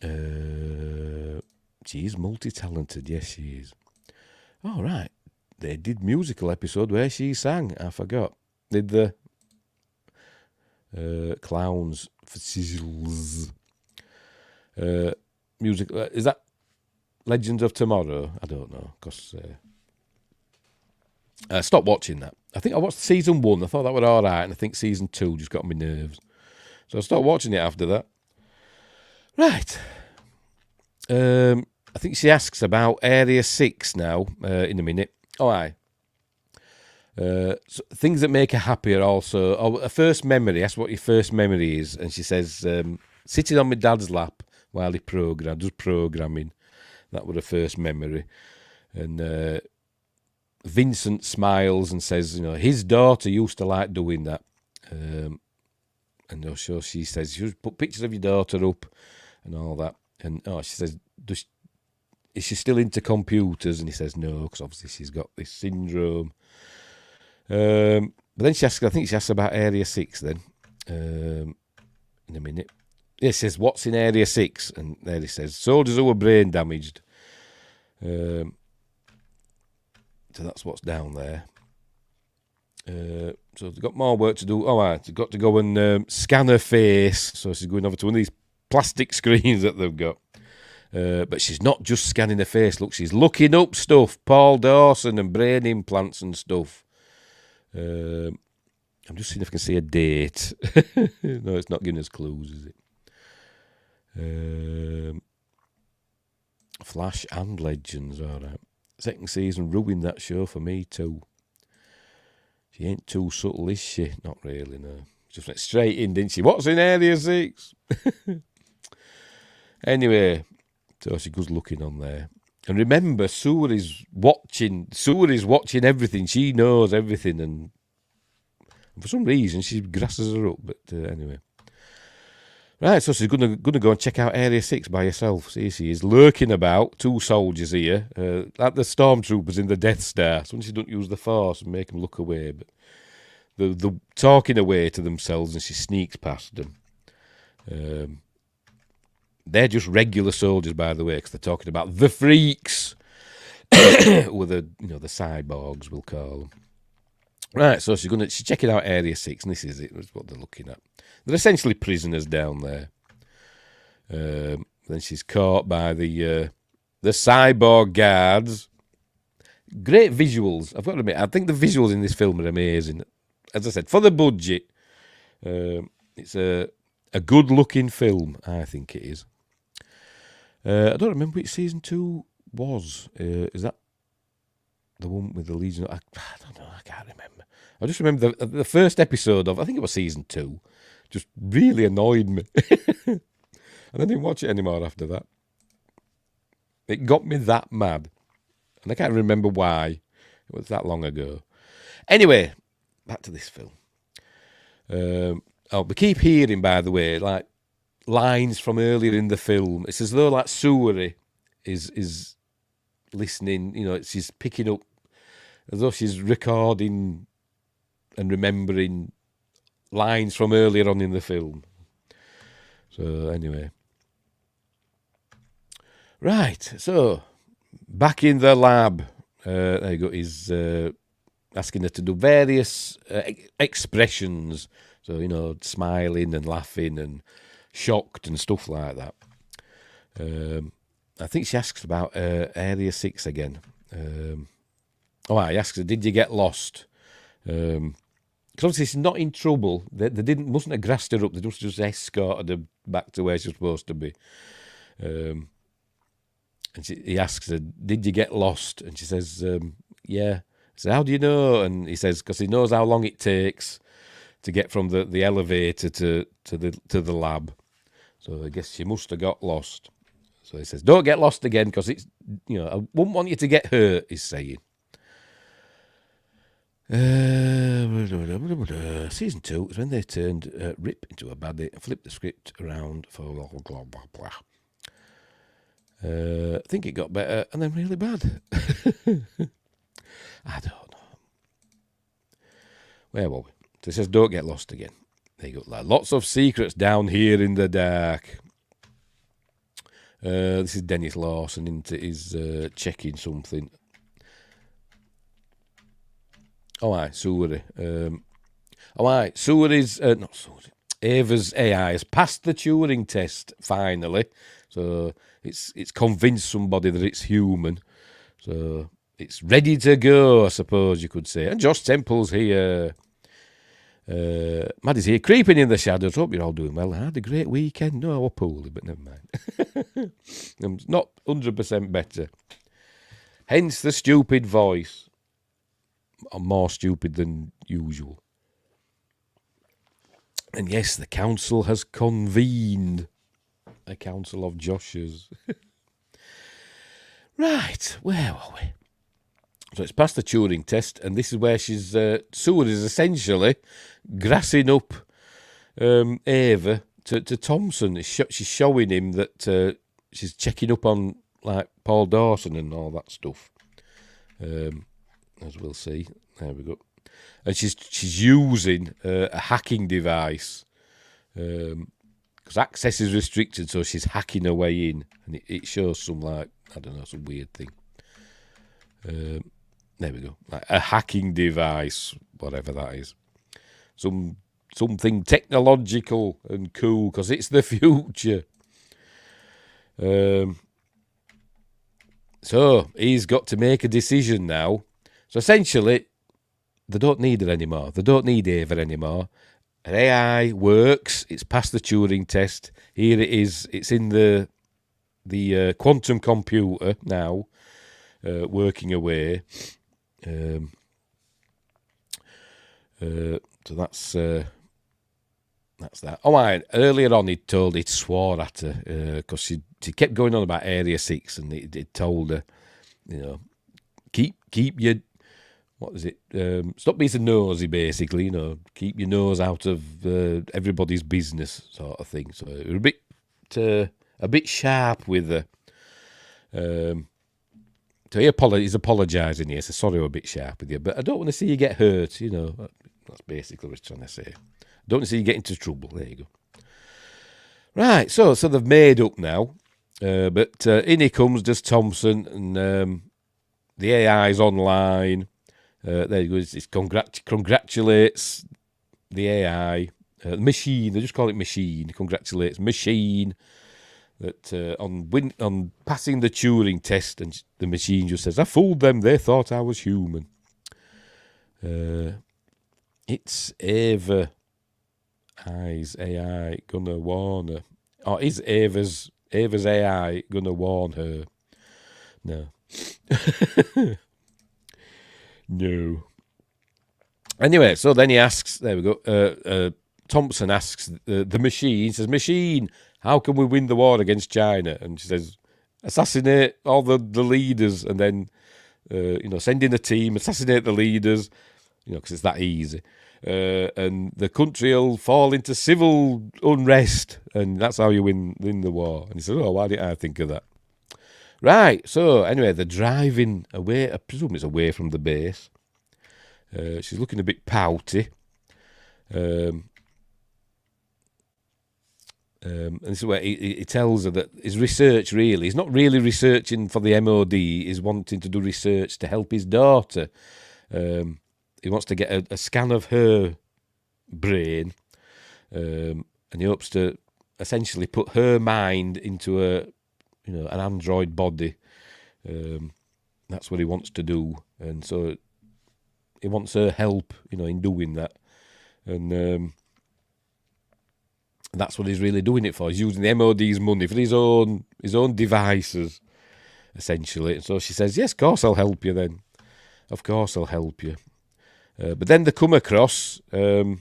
She is multi-talented, yes, she is. All right. They did musical episode where she sang. I forgot. Did the clowns for sizzles. Music. Is that Legends of Tomorrow? I don't know. Because I stopped watching that. I think I watched season 1. I thought that was all right. And I think season 2 just got on my nerves. So I stopped watching it after that. Right. I think she asks about Area 6 now in a minute. Oh, aye. So things that make her happier also. Her first memory. Ask what your first memory is. And she says, sitting on my dad's lap while he does programming. That was her first memory. And Vincent smiles and says, his daughter used to like doing that. And so she says, you put pictures of your daughter up and all that. And she says, is she still into computers? And he says no, because obviously she's got this syndrome. But then I think she asks about Area 6 then, in a minute. Yeah, he says, what's in Area 6? And there he says, soldiers who were brain damaged. So that's what's down there. So they've got more work to do. They've got to go and scan her face. So she's going over to one of these plastic screens that they've got. But she's not just scanning her face. Look, she's looking up stuff. Paul Dawson and brain implants and stuff. I'm just seeing if I can see a date. No, it's not giving us clues, is it? Flash and Legends, all right. Second season ruined that show for me too. She ain't too subtle, is she? Not really, no. Just went straight in, didn't she? What's in Area 6? Anyway, so she goes looking on there. And remember, Suri's watching everything. She knows everything, and for some reason she grasses her up. But anyway. Right, so she's gonna go and check out Area 6 by herself. See, she is lurking about, 2 soldiers here, like the stormtroopers in the Death Star. Sometimes she don't use the Force and make them look away, but they're talking away to themselves, and she sneaks past them. They're just regular soldiers, by the way, because they're talking about the freaks, or the cyborgs, we'll call them. Right, so she's checking out Area 6, and this is it. That's what they're looking at. They're essentially prisoners down there. Then she's caught by the cyborg guards. Great visuals. I've got to admit, I think the visuals in this film are amazing. As I said, for the budget, it's a good-looking film, I think it is. I don't remember which season 2 was. Is that the one with the Legion? I don't know. I can't remember. I just remember the first episode of, I think it was season 2, just really annoyed me. And I didn't watch it anymore after that. It got me that mad. And I can't remember why. It was that long ago. Anyway, back to this film. We keep hearing, by the way, like lines from earlier in the film. It's as though like Suri is listening, she's picking up, as though she's recording and remembering lines from earlier on in the film. So anyway. Right, so back in the lab, there you go, he's asking her to do various expressions. So, smiling and laughing and shocked and stuff like that. I think she asks about Area 6 again. He asks her, did you get lost? Because obviously she's not in trouble. They mustn't have grassed her up. They just escorted her back to where she's supposed to be. And he asks her, did you get lost? And she says, yeah. So how do you know? And he says, because he knows how long it takes to get from the elevator to the lab. So I guess she must have got lost. So he says, don't get lost again, because it's, I wouldn't want you to get hurt, he's saying. Season 2 is when they turned Rip into a baddie and flipped the script around for blah, blah, blah, blah. I think it got better and then really bad. I don't know. Where were we? So it says, don't get lost again. There you go. Like, lots of secrets down here in the dark. This is Dennis Lawson into his checking something. Suri. Suri's, not Suri. Ava's AI has passed the Turing test, finally. So it's convinced somebody that it's human. So it's ready to go, I suppose you could say. And Josh Temple's here. Maddie's here, creeping in the shadows. Hope you're all doing well. I had a great weekend. No, I was poorly, but never mind. I'm not 100% better. Hence the stupid voice. I'm more stupid than usual. And yes, the council has convened. A council of Joshes. Right, where are we? So it's past the Turing test, and this is where she's Sue is essentially grassing up Ava to Thompson. She's showing him that she's checking up on like Paul Dawson and all that stuff. As we'll see, there we go. And she's using a hacking device because access is restricted, so she's hacking her way in, and it shows some like I don't know, some weird thing. There we go, like a hacking device, whatever that is. Something technological and cool because it's the future. So he's got to make a decision now. So essentially, they don't need her anymore. They don't need Ava anymore. An AI works. It's passed the Turing test. Here it is. It's in the quantum computer now, working away. So that's that. Oh, earlier on he'd swore at her because she kept going on about Area 6, and it told her, keep your, what is it? Stop being so nosy, basically. Keep your nose out of everybody's business, sort of thing. So it was a bit sharp with her. So he's apologising here. So sorry, I'm a bit sharp with you, but I don't want to see you get hurt. That's basically what he's trying to say. I don't want to see you get into trouble. There you go. Right, so they've made up now, but in he comes, does Thompson, and the AI's online. There he goes. It congratulates the AI, machine. They just call it machine. Congratulates machine that on passing the Turing test, and the machine just says, "I fooled them. They thought I was human." It's Ava. Is AI gonna warn her? Or is Ava's AI gonna warn her? No. No. Anyway, so then he asks, there we go, Thompson asks the machine, says, "Machine, how can we win the war against China?" And she says, "Assassinate all the leaders, and then, send in a team, assassinate the leaders, because it's that easy. And the country will fall into civil unrest, and that's how you win the war." And he said, "Oh, why didn't I think of that?" Right, so anyway, they're driving away. I presume it's away from the base. She's looking a bit pouty. And this is where he tells her that his research really, he's not really researching for the MOD, he's wanting to do research to help his daughter. He wants to get a scan of her brain, and he hopes to essentially put her mind into an android body. That's what he wants to do, and so he wants her help, in doing that, and that's what he's really doing it for. He's using the MOD's money for his own devices, essentially. And so she says, "Yes, of course I'll help you. Then, of course I'll help you." But then they come across, there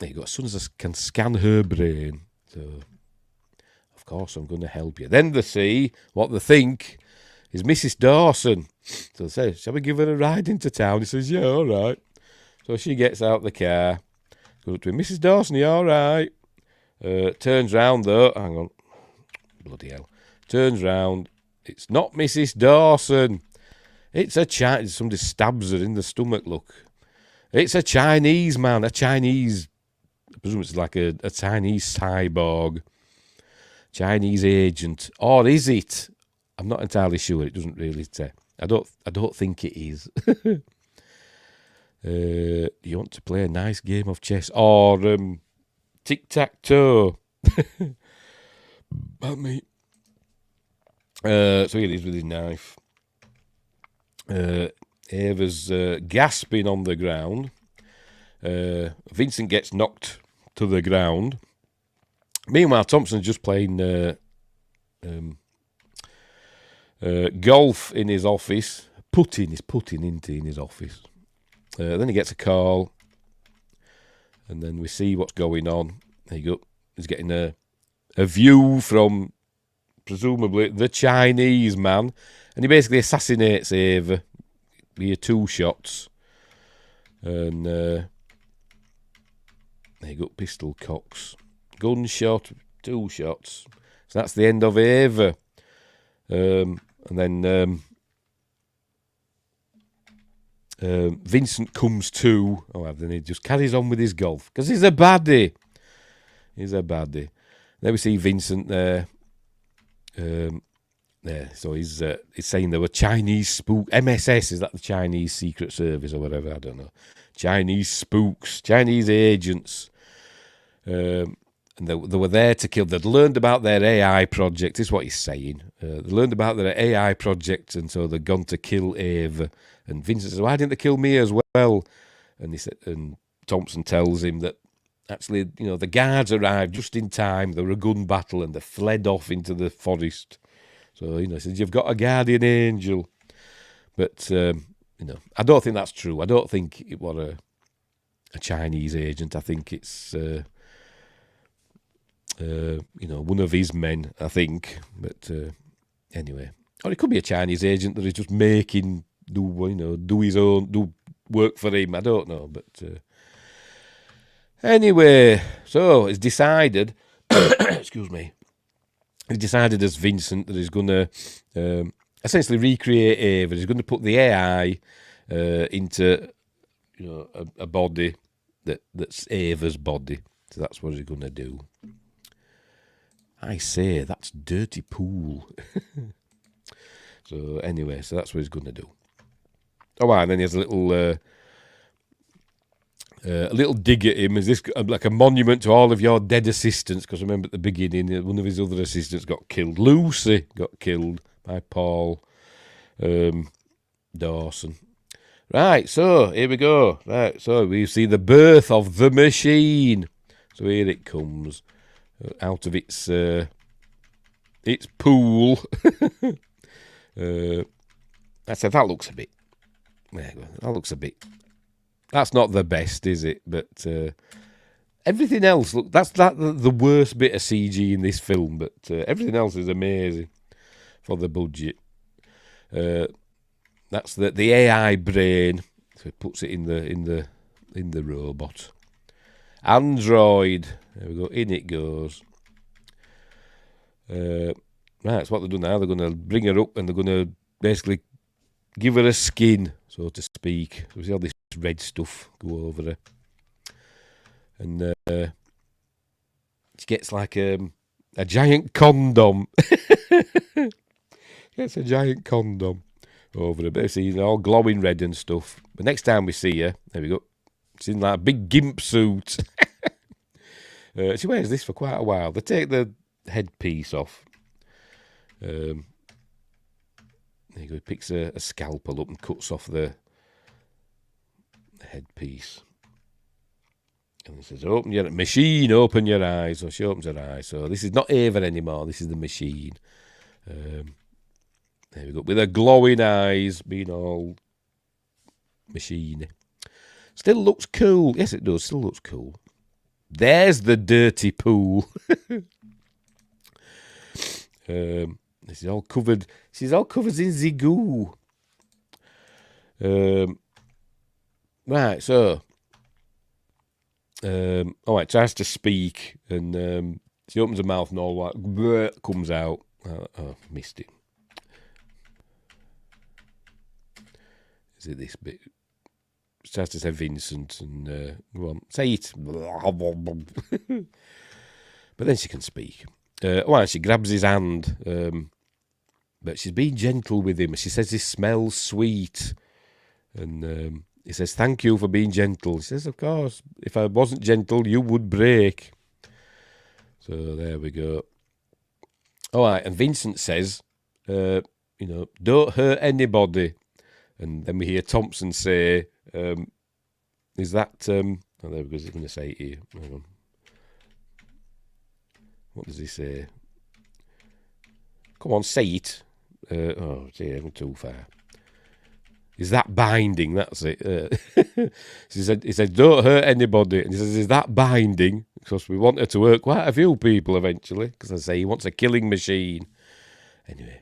you go, as soon as I can scan her brain, so of course I'm going to help you. Then they see what they think is Mrs. Dawson. So they say, "Shall we give her a ride into town?" He says, "Yeah, all right." So she gets out the car, goes up to him, "Mrs. Dawson, you all right?" Turns round though, hang on, bloody hell. Turns round, it's not Mrs. Dawson. It's a Chinese, somebody stabs her in the stomach, look. It's a Chinese man, I presume it's like a Chinese cyborg, Chinese agent. Or is it? I'm not entirely sure, it doesn't really say. I don't think it is. You want to play a nice game of chess? Or tic-tac-toe. About me. So here he is with his knife. Ava's gasping on the ground. Vincent gets knocked to the ground. Meanwhile, Thompson's just playing golf in his office. He's putting into in his office. Then he gets a call, and then we see what's going on. There you go. He's getting a view from presumably the Chinese man, and he basically assassinates Ava via 2 shots. And there you go, pistol cocks. Gunshot, 2 shots. So that's the end of Ava. And then Vincent comes to. Oh, then he just carries on with his golf because he's a baddie. Then we see Vincent there. So he's saying there were Chinese spook MSS. Is that the Chinese Secret Service or whatever? I don't know. Chinese spooks, Chinese agents. And they were there to kill. They'd learned about their AI project. This is what he's saying. They learned about their AI project, and so they'd gone to kill Ava. And Vincent says, "Why didn't they kill me as well?" And he said, and Thompson tells him that actually, the guards arrived just in time. There were a gun battle, and they fled off into the forest. So he says, "You've got a guardian angel," but I don't think that's true. I don't think it was a Chinese agent. I think it's one of his men, I think. But anyway, or it could be a Chinese agent that is just do his own, do work for him. I don't know, but anyway, so it's decided. Excuse me. It's decided as Vincent that he's going to essentially recreate Ava. He's going to put the AI into a body that's Ava's body. So that's what he's going to do. I say, that's dirty pool. So anyway, so that's what he's going to do. Oh, and then he has a little dig at him. Is this like a monument to all of your dead assistants? Because remember at the beginning, one of his other assistants got killed. Lucy got killed by Paul Dawson. Right, so here we go. Right, so we see the birth of the machine. So here it comes out of its pool. I said that looks a bit. That looks a bit. That's not the best, is it? But everything else, look, that's the worst bit of CG in this film. But everything else is amazing for the budget. That's the AI brain. So it puts it in the robot. Android. There we go. In it goes. Right, that's what they're doing now. They're going to bring her up and they're going to basically give her a skin, so to speak. So we see all this red stuff go over her. And she gets like a giant condom. Gets a giant condom over her. Basically, all glowing red and stuff. But next time we see her, there we go. She's in like a big gimp suit. She wears this for quite a while. They take the headpiece off. There you go. He picks a scalpel up and cuts off the headpiece. And he says, "Open your machine, open your eyes." So she opens her eyes. So this is not Ava anymore. This is the machine. There we go. With her glowing eyes, being all machine. Still looks cool. Yes, it does. Still looks cool. There's the dirty pool. This is all covered. She's all covered in zigoo. Right, so. All right, tries to speak, and she opens her mouth, and all like bleh, comes out. Oh, missed it. Is it this bit? She tries to say Vincent, and go on, say it. But then she can speak. Well, she grabs his hand, but she's being gentle with him. She says, "This smells sweet," and he says, "Thank you for being gentle." She says, "Of course. If I wasn't gentle, you would break." So there we go. All right, and Vincent says, "Don't hurt anybody." And then we hear Thompson say, "Is that?" Oh, there we go. He's going to say it here. Hang on. What does he say? Come on, say it. Oh, dear, I'm too far. Is that binding? That's it. He said, "Don't hurt anybody." And he says, "Is that binding?" Because we want her to hurt quite a few people eventually. Because I say he wants a killing machine. Anyway.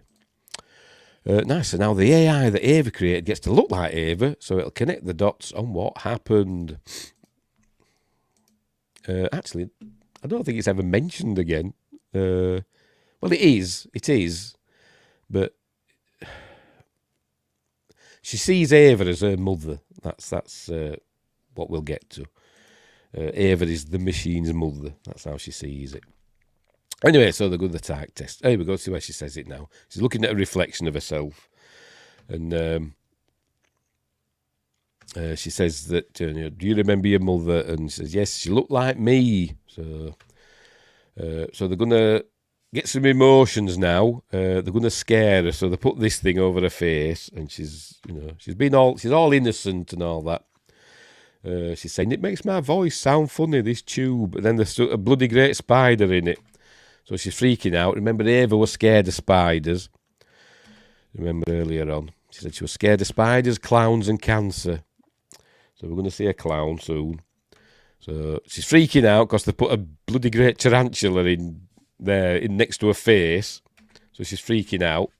Nice. So now the AI that Ava created gets to look like Ava, so it'll connect the dots on what happened. Actually, I don't think it's ever mentioned again. Well, it is, but she sees Ava as her mother. That's what we'll get to. Ava is the machine's mother. That's how she sees it. Anyway, so they go to the type test. Here we go, see where she says it now. She's looking at a reflection of herself. And she says that, do you remember your mother? And she says, yes, she looked like me. So they're going to get some emotions now. They're going to scare her. So they put this thing over her face. And she's all innocent and all that. She's saying, it makes my voice sound funny, this tube. And then there's a bloody great spider in it. So she's freaking out. Remember, Ava was scared of spiders. Remember earlier on. She said she was scared of spiders, clowns and cancer. So we're going to see a clown soon. So she's freaking out because they put a bloody great tarantula in there in next to her face. So she's freaking out.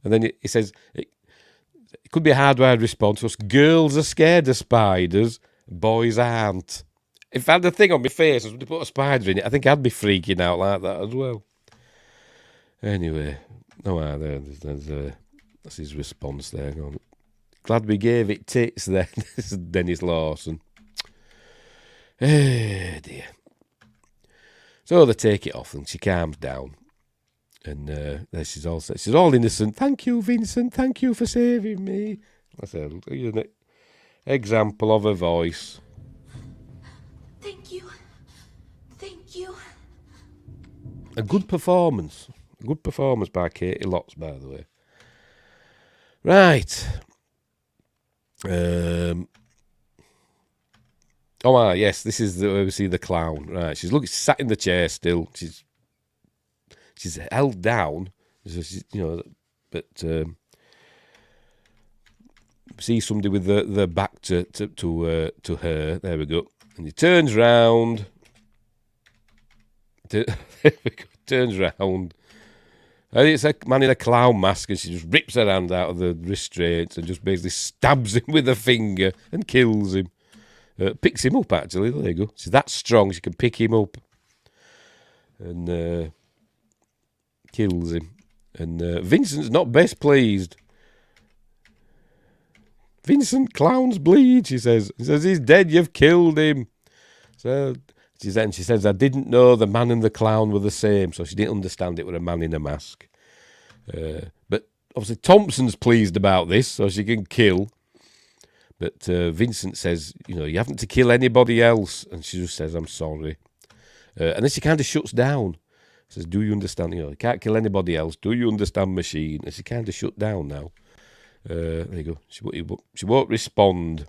And then it says, it could be a hardwired response. Because girls are scared of spiders, boys aren't. If I had a thing on my face, I was going to put a spider in it, I think I'd be freaking out like that as well. Anyway, that's his response there. Glad we gave it tits then. This is Dennis Lawson. Eh, dear. So they take it off and she calms down. And there she's all innocent. Thank you, Vincent. Thank you for saving me. That's an example of a voice. Thank you. Thank you. A good performance. A good performance by Caity Lotz, by the way. Right. Yes, this is where we see the clown. Right, she's sat in the chair still. She's held down, but see somebody with the back to her. There we go. And he turns round. Turns round. And it's a man in a clown mask, and she just rips her hand out of the restraints and just basically stabs him with a finger and kills him. Picks him up, actually. There you go. She's that strong, she can pick him up. And kills him. And Vincent's not best pleased. Vincent, clowns bleed, she says. He says, he's dead, you've killed him. So she says, I didn't know the man and the clown were the same, so she didn't understand it was a man in a mask. But obviously Thompson's pleased about this, so she can kill. But Vincent says, you haven't to kill anybody else. And she just says, I'm sorry. And then she kind of shuts down. Says, do you understand? You can't kill anybody else. Do you understand, machine? And she kind of shut down now. There you go. She won't respond.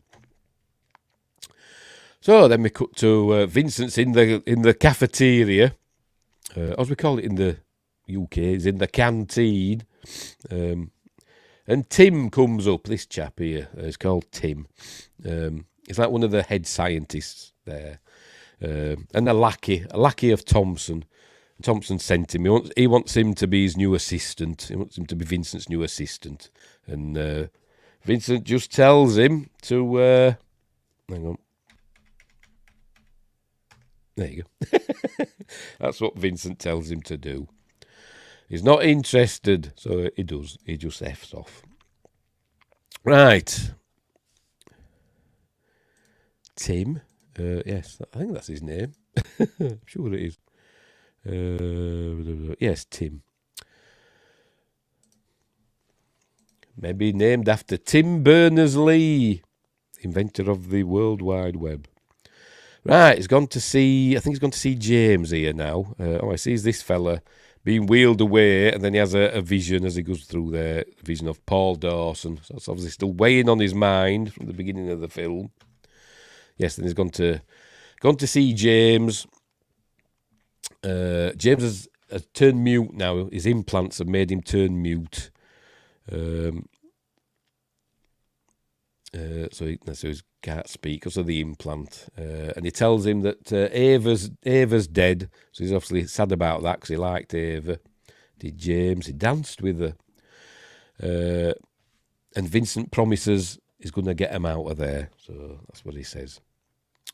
So then we cut to Vincent's in the cafeteria, as we call it in the UK. He's in the canteen, and Tim comes up. This chap here, he's called Tim. He's like one of the head scientists there, and a lackey of Thompson. Thompson sent him. He wants him to be his new assistant. He wants him to be Vincent's new assistant, and Vincent just tells him to hang on. There you go. That's what Vincent tells him to do. He's not interested, so he does. He just F's off. Right. Tim. Yes, I think that's his name. I'm sure it is. Yes, Tim. Maybe named after Tim Berners-Lee, inventor of the World Wide Web. Right, he's gone to see James here now. He sees this fella being wheeled away, and then he has a vision as he goes through there, a vision of Paul Dawson. So it's obviously still weighing on his mind from the beginning of the film. Yes, then he's gone to see James. James has turned mute now. His implants have made him turn mute. So he can't speak because of the implant. And he tells him that Ava's dead. So he's obviously sad about that because he liked Ava. did James. He danced with her. And Vincent promises he's going to get him out of there. So that's what he says.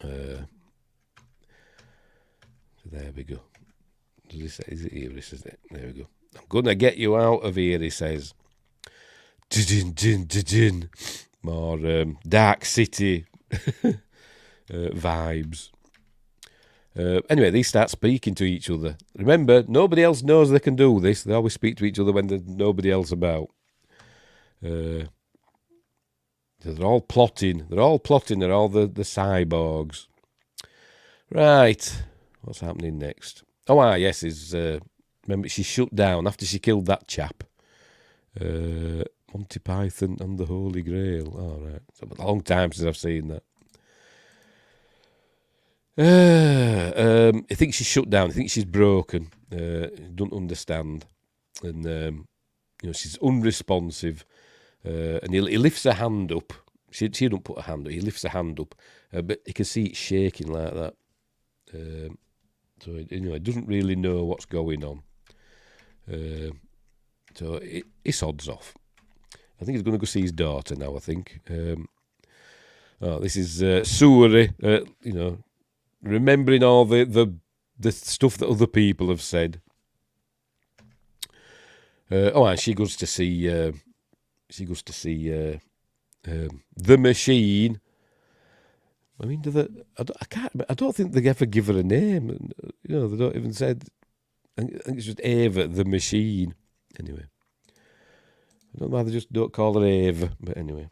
So there we go. Does he say, is it here? He says it. There we go. I'm going to get you out of here, he says. More Dark City vibes. Anyway, they start speaking to each other. Remember, nobody else knows they can do this. They always speak to each other when there's nobody else about. So they're all plotting. They're all the cyborgs. Right. What's happening next? Oh, yes, remember, she shut down after she killed that chap. Monty Python and the Holy Grail. All right. It's a long time since I've seen that. I think she's shut down. I think she's broken. Don't understand. And, she's unresponsive. And he lifts her hand up. She don't put her hand up. He lifts her hand up. But you can see it shaking like that. So, it doesn't really know what's going on. So he sods off. I think he's going to go see his daughter now, I think. This is Suri, remembering all the stuff that other people have said. And she goes to see the machine. I mean, I don't think they ever give her a name. They don't even said. I think it's just Ava, the machine. Anyway, I don't know why they just don't call her Ava, but anyway.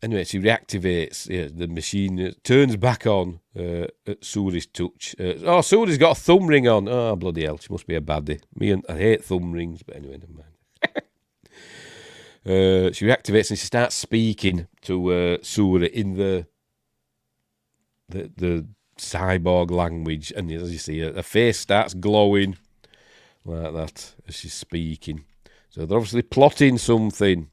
Anyway, she reactivates the machine, turns back on at Suri's touch. Suri's got a thumb ring on. Oh, bloody hell, she must be a baddie. I hate thumb rings, but anyway, never mind. She reactivates and she starts speaking to Suri in the cyborg language. And as you see, her face starts glowing like that as she's speaking. So they're obviously plotting something.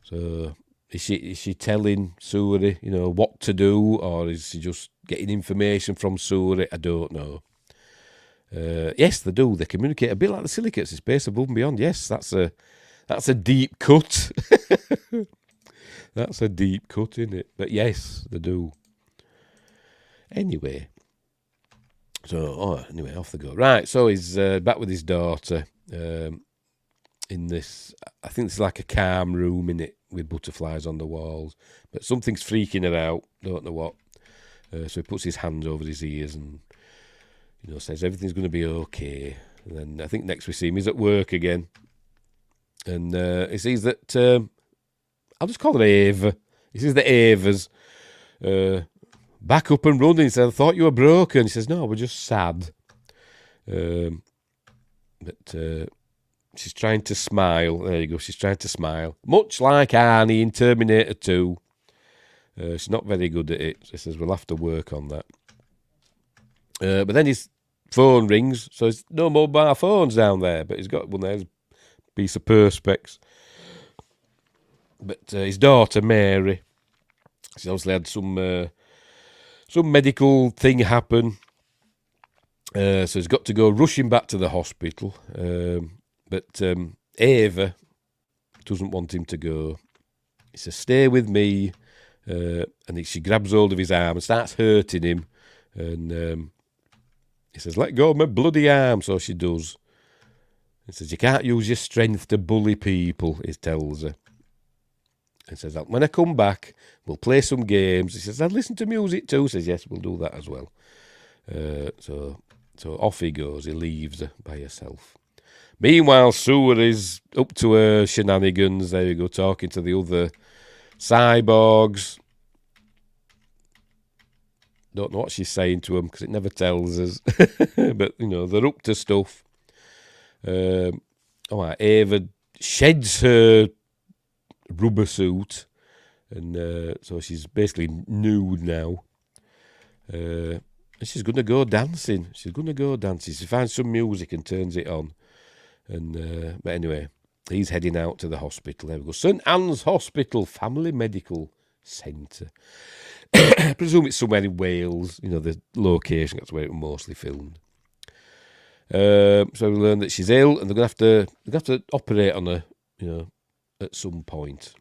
So is she telling Suri, what to do, or is she just getting information from Suri? I don't know. Yes, they do. They communicate a bit like the Silicates in Space Above and Beyond. Yes, that's a deep cut. That's a deep cut, isn't it? But yes, they do. Anyway. So, off they go. Right, so he's back with his daughter in this, I think it's like a calm room in it with butterflies on the walls. But something's freaking her out, don't know what. So he puts his hands over his ears and, says everything's going to be okay. And then I think next we see him, he's at work again. And he sees that, I'll just call her Ava. He sees the Avas back up and running. He said, I thought you were broken. He says, no, we're just sad. But she's trying to smile. There you go, she's trying to smile. Much like Arnie in Terminator 2. She's not very good at it. She says, we'll have to work on that. But then his phone rings, so there's no mobile phones down there, but he's got one there, a piece of Perspex. But his daughter, Mary, she's obviously had some medical thing happen. So he's got to go rushing back to the hospital. But Ava doesn't want him to go. He says, stay with me. And she grabs hold of his arm and starts hurting him. And he says, let go of my bloody arm. So she does. He says, you can't use your strength to bully people, he tells her. And says, when I come back, we'll play some games. He says, I'd listen to music too. He says, yes, we'll do that as well. So off he goes. He leaves her by herself. Meanwhile, Sue is up to her shenanigans. There you go, talking to the other cyborgs. Don't know what she's saying to them because it never tells us. But, they're up to stuff. Ava sheds her rubber suit. And so she's basically nude now. And she's going to go dancing. She finds some music and turns it on. And but anyway, he's heading out to the hospital. There we go. St. Anne's Hospital, Family Medical centre. I presume it's somewhere in Wales, the location, that's where it was mostly filmed. So we learn that she's ill, and they're gonna have to operate on her, at some point.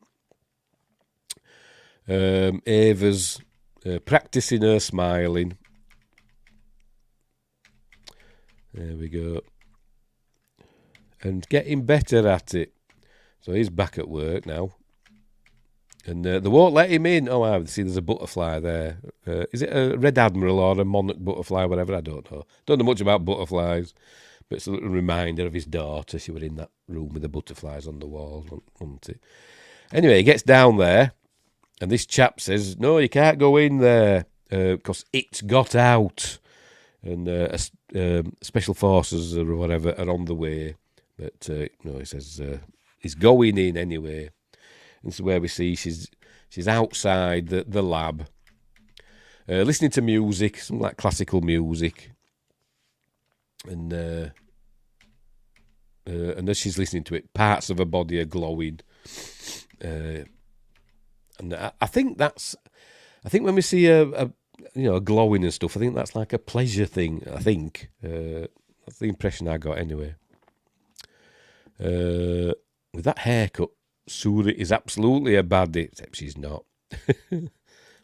Ava's practicing her smiling. There we go. And getting better at it. So he's back at work now. And they won't let him in. Oh, I see there's a butterfly there. Is it a red admiral or a monarch butterfly, whatever? I don't know. Don't know much about butterflies. But it's a little reminder of his daughter. She was in that room with the butterflies on the wall, wasn't it? Anyway, he gets down there. And this chap says, no, you can't go in there. Because it's got out. And special forces or whatever are on the way. But, he says he's going in anyway. This is where we see she's outside the lab, listening to music, some like classical music, and as she's listening to it, parts of her body are glowing, and I think when we see a glowing and stuff, I think that's like a pleasure thing. I think that's the impression I got anyway. With that haircut. Suri is absolutely a baddie, except she's not.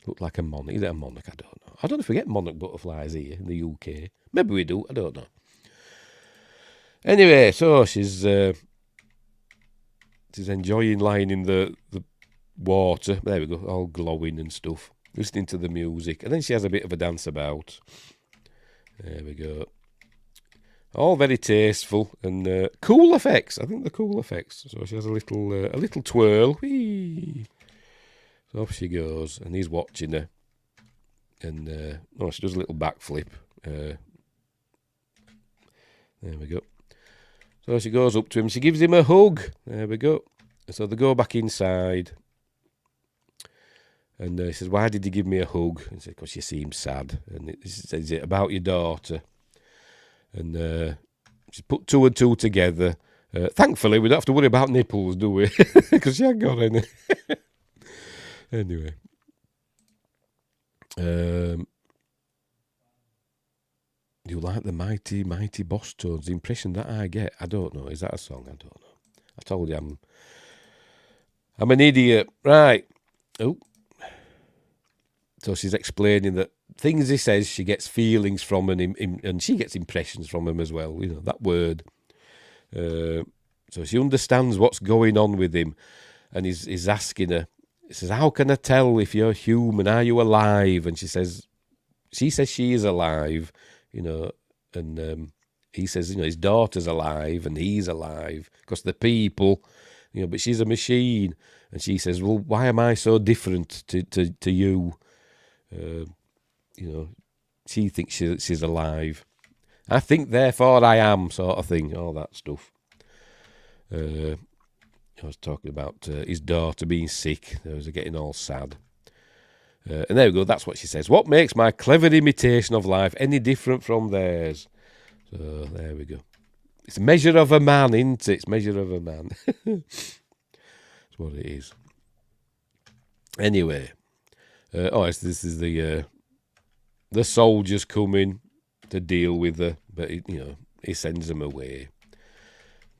Looked like a monarch. Is it a monarch? I don't know. I don't know if we get monarch butterflies here in the UK. Maybe we do. I don't know. Anyway, so she's enjoying lying in the water. There we go, all glowing and stuff. Listening to the music. And then she has a bit of a dance about. There we go. All very tasteful and cool effects. I think the cool effects. So she has a little twirl. Whee! So off she goes, and he's watching her. And she does a little backflip. There we go. So she goes up to him. She gives him a hug. There we go. So they go back inside. And he says, "Why did you give me a hug?" And he said, "Because you seem sad." And he says, "Is it about your daughter?" And she's put two and two together. Thankfully, we don't have to worry about nipples, do we? Because she ain't got any. Anyway. You like the mighty, mighty boss tones? The impression that I get. I don't know. Is that a song? I don't know. I told you I'm an idiot. Right. Oh. So she's explaining that things he says, she gets feelings from, and she gets impressions from him as well. That word. So she understands what's going on with him, and he's asking her. He says, "How can I tell if you're human? Are you alive?" And she says she is alive, and he says, his daughter's alive and he's alive because the people, but she's a machine. And she says, "Well, why am I so different to you?" She thinks she's alive. I think, therefore I am, sort of thing, all that stuff. I was talking about his daughter being sick. They was getting all sad. And there we go, that's what she says. "What makes my clever imitation of life any different from theirs?" So there we go. It's a measure of a man, isn't it? It's measure of a man. That's what it is. Anyway. This is the soldiers coming to deal with her, but he sends them away.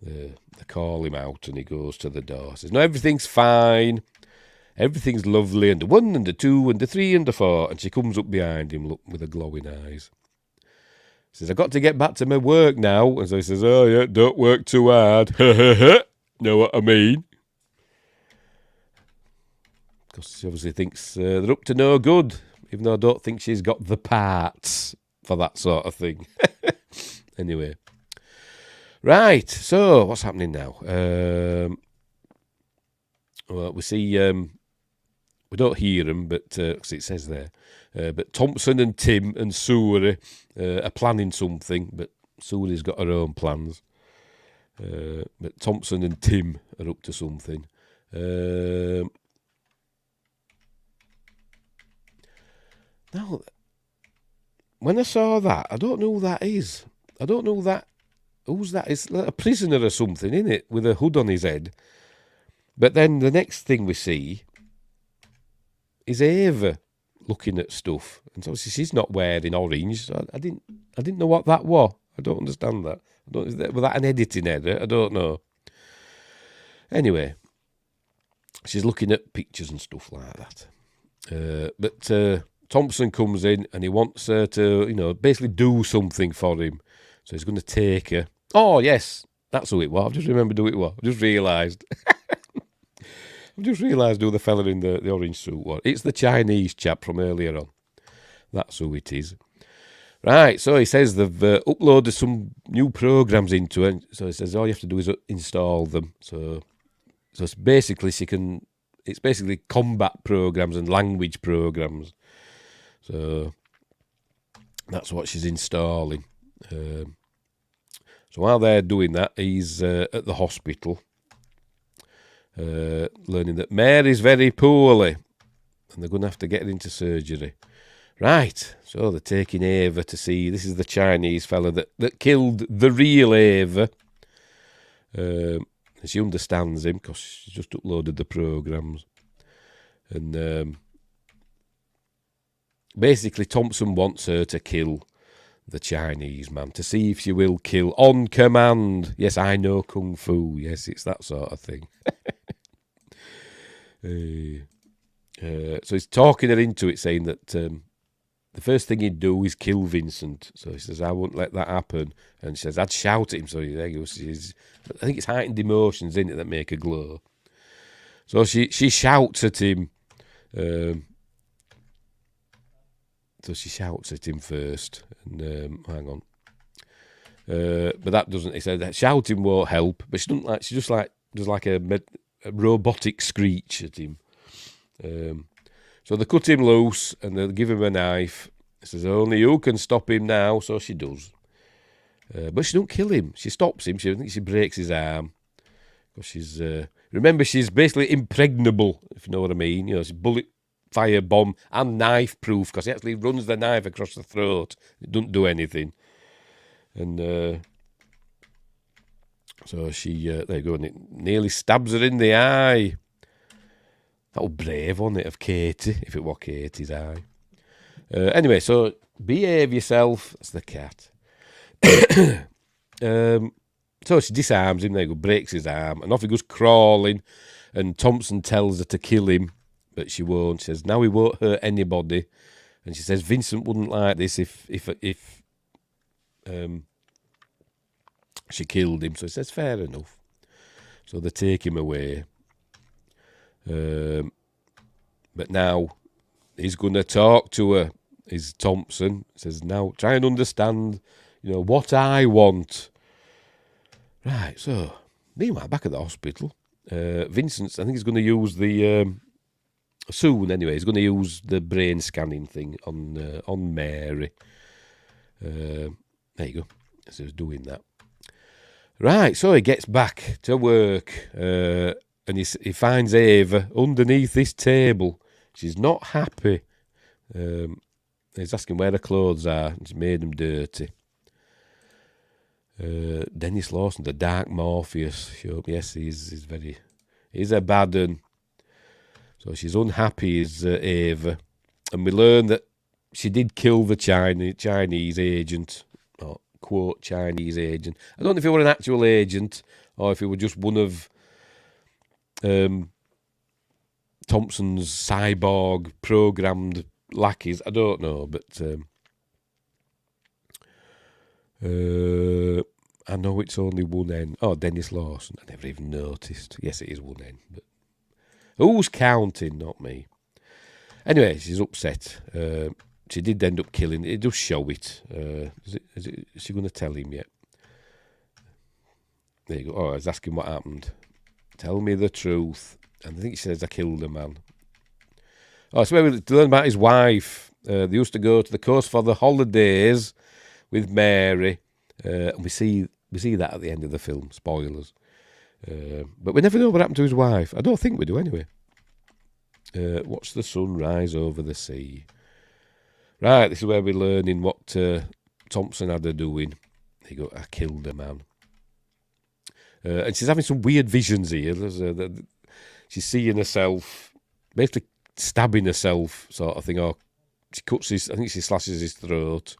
They call him out, and he goes to the door. Says, "No, everything's fine, everything's lovely, and the 1 and the 2 and the 3 and the 4." And she comes up behind him, look, with her glowing eyes. Says, "I've got to get back to my work now." And so he says, "Oh yeah, don't work too hard." Know what I mean? Because she obviously thinks they're up to no good, even though I don't think she's got the parts for that sort of thing. Anyway. Right, so what's happening now? Well, we see, we don't hear them, but, because it says there, but Thompson and Tim and Suri are planning something, but Suri's got her own plans. But Thompson and Tim are up to something. Now, when I saw that, I don't know who that is. I don't know who's that? It's like a prisoner or something, isn't it? With a hood on his head. But then the next thing we see is Ava looking at stuff? And so she's not wearing orange. So I didn't know what that was. I don't understand that. Was that an editing error? I don't know. Anyway, she's looking at pictures and stuff like that. But Thompson comes in and he wants her to, basically do something for him. So he's going to take her. Oh, yes, that's who it was. I've just remembered who it was. I just realised. Who the fella in the orange suit was. It's the Chinese chap from earlier on. That's who it is. Right, so he says they've uploaded some new programs into it. So he says all you have to do is install them. So it's basically it's basically combat programs and language programs. So that's what she's installing. So while they're doing that, he's at the hospital, learning that Mary's very poorly, and they're going to have to get her into surgery. Right, so they're taking Ava to see. This is the Chinese fella that killed the real Ava. And she understands him because she's just uploaded the programs. And basically, Thompson wants her to kill the Chinese man to see if she will kill on command. Yes, I know Kung Fu. Yes, it's that sort of thing. So he's talking her into it, saying that the first thing he'd do is kill Vincent. So he says, I won't let that happen. And she says, I'd shout at him. So there you go. I think it's heightened emotions in it that make her glow. So she shouts at him. So she shouts at him first. And hang on. But that doesn't. He said that shouting won't help. But she doesn't like. She just does like a robotic screech at him. So they cut him loose and they give him a knife. He says, only you can stop him now. So she does. But she don't kill him. She stops him. I think she breaks his arm. Because remember, she's basically impregnable, if you know what I mean. She's bullet, fire, bomb, and knife proof. Because he actually runs the knife across the throat. It doesn't do anything. And so she, there you go, and it nearly stabs her in the eye. That was brave, wasn't it, of Caity, if it was Katie's eye. Anyway, so behave yourself. That's the cat. So she disarms him, there you go, breaks his arm, and off he goes crawling, and Thompson tells her to kill him, but she won't. She says, now he won't hurt anybody. And she says, Vincent wouldn't like this if she killed him. So he says, fair enough. So they take him away. But now he's going to talk to her. Is Thompson says, now try and understand, what I want. Right. So meanwhile, back at the hospital, Vincent's. I think he's going to use the soon. Anyway, he's going to use the brain scanning thing on Mary. There you go. So he's doing that. Right. So he gets back to work. And he finds Ava underneath this table. She's not happy. He's asking where her clothes are. He's made them dirty. Dennis Lawson, the Dark Morpheus. Yes, he's a bad un. So she's unhappy as Ava. And we learn that she did kill the Chinese agent. Or, quote, Chinese agent. I don't know if he were an actual agent or if he were just one of Thompson's cyborg programmed lackeys. I don't know, but I know it's only one N. Oh, Dennis Lawson. I never even noticed. Yes, it is one N. But who's counting? Not me. Anyway, she's upset. She did end up killing. It does show it. Is she going to tell him yet? There you go. Oh, I was asking what happened. Tell me the truth. And I think he says, I killed a man. Oh, so we learn about his wife. They used to go to the coast for the holidays with Mary. And we see that at the end of the film. Spoilers. But we never know what happened to his wife. I don't think we do anyway. Watch the sun rise over the sea. Right, this is where we're learning what Thompson had her doing. There you go, I killed a man. And she's having some weird visions here. She's seeing herself basically stabbing herself, sort of thing, or she cuts his. I think she slashes his throat.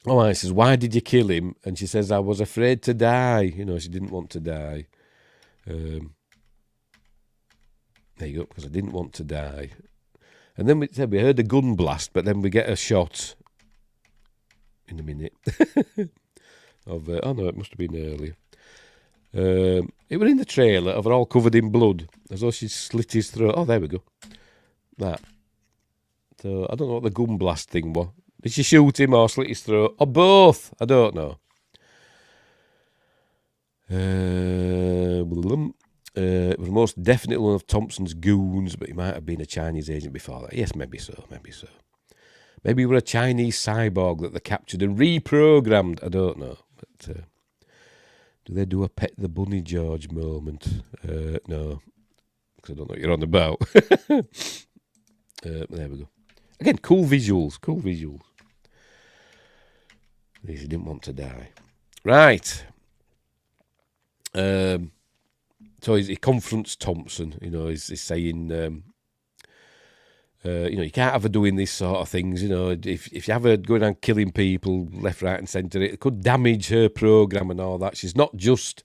I says, why did you kill him? And she says, I was afraid to die. You know, she didn't want to die. There you go, because I didn't want to die. And then we heard a gun blast, but then we get a shot in a minute. Oh no, it must have been earlier. It was in the trailer of her all covered in blood, as though she slit his throat. Oh, there we go. That. So I don't know what the gun blast thing was. Did she shoot him or slit his throat? Or both? I don't know. It was most definitely one of Thompson's goons, but he might have been a Chinese agent before that. Yes, maybe so. Maybe he was a Chinese cyborg that they captured and reprogrammed. I don't know. But do they do a Pet the Bunny George moment? No, because I don't know what you're on about. There we go. Again, cool visuals. At least he didn't want to die. Right. So he confronts Thompson. You know, he's saying, you can't have her doing this sort of things. You know, if you have her going around killing people left, right, and centre, it could damage her program and all that. She's not just,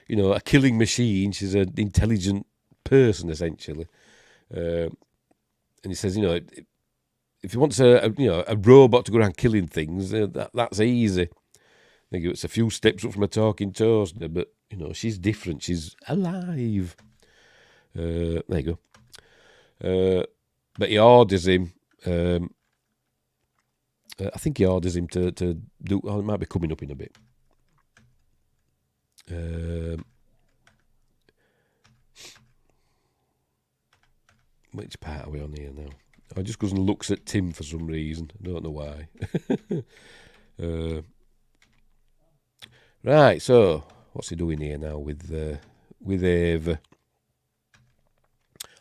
a killing machine. She's an intelligent person, essentially. And he says, if he wants a robot to go around killing things, that's easy. I think it's a few steps up from a talking toaster, but she's different. She's alive. There you go. But he orders him. I think he orders him to do. Oh, it might be coming up in a bit. Which part are we on here now? I just goes and looks at Tim for some reason. I don't know why. Right, so what's he doing here now with Ava?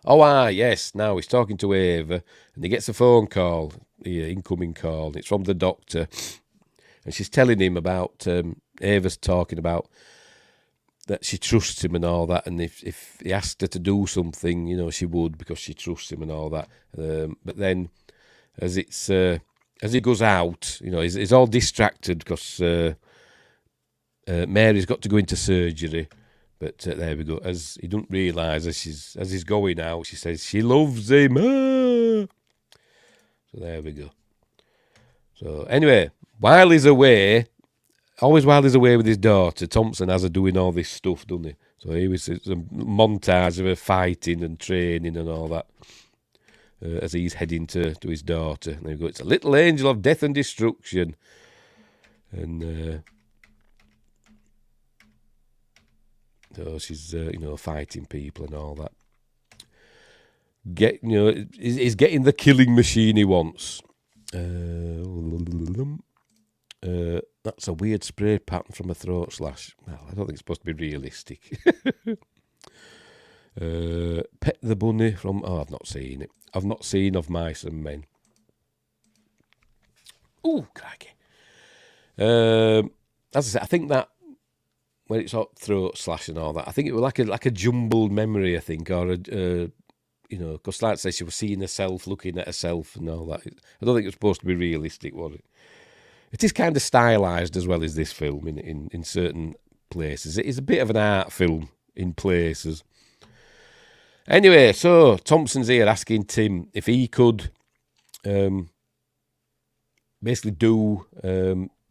Oh, yes, now he's talking to Ava, and he gets a phone call, incoming call, and it's from the doctor, and she's telling him about, Ava's talking about that she trusts him and all that, and if he asked her to do something, she would, because she trusts him and all that. But then, as he goes out, he's all distracted because Mary's got to go into surgery. But there we go. As he don't realise, as he's going out, she says she loves him. Ah! So there we go. So anyway, while he's away with his daughter, Thompson has her doing all this stuff, doesn't he? So it's a montage of her fighting and training and all that as he's heading to his daughter. And there we go. It's a little angel of death and destruction. And so she's, fighting people and all that. He's getting the killing machine he wants. That's a weird spray pattern from a throat slash. Well, I don't think it's supposed to be realistic. Pet the Bunny from... Oh, I've not seen it. I've not seen Of Mice and Men. Ooh, crikey. As I said, I think that when it's hot throat slash and all that, I think it was like a jumbled memory, I think, or because like I say, she was seeing herself, looking at herself and all that. I don't think it was supposed to be realistic, was it? It is kind of stylised as well as this film in certain places. It is a bit of an art film in places. Anyway, so Thompson's here asking Tim if he could basically do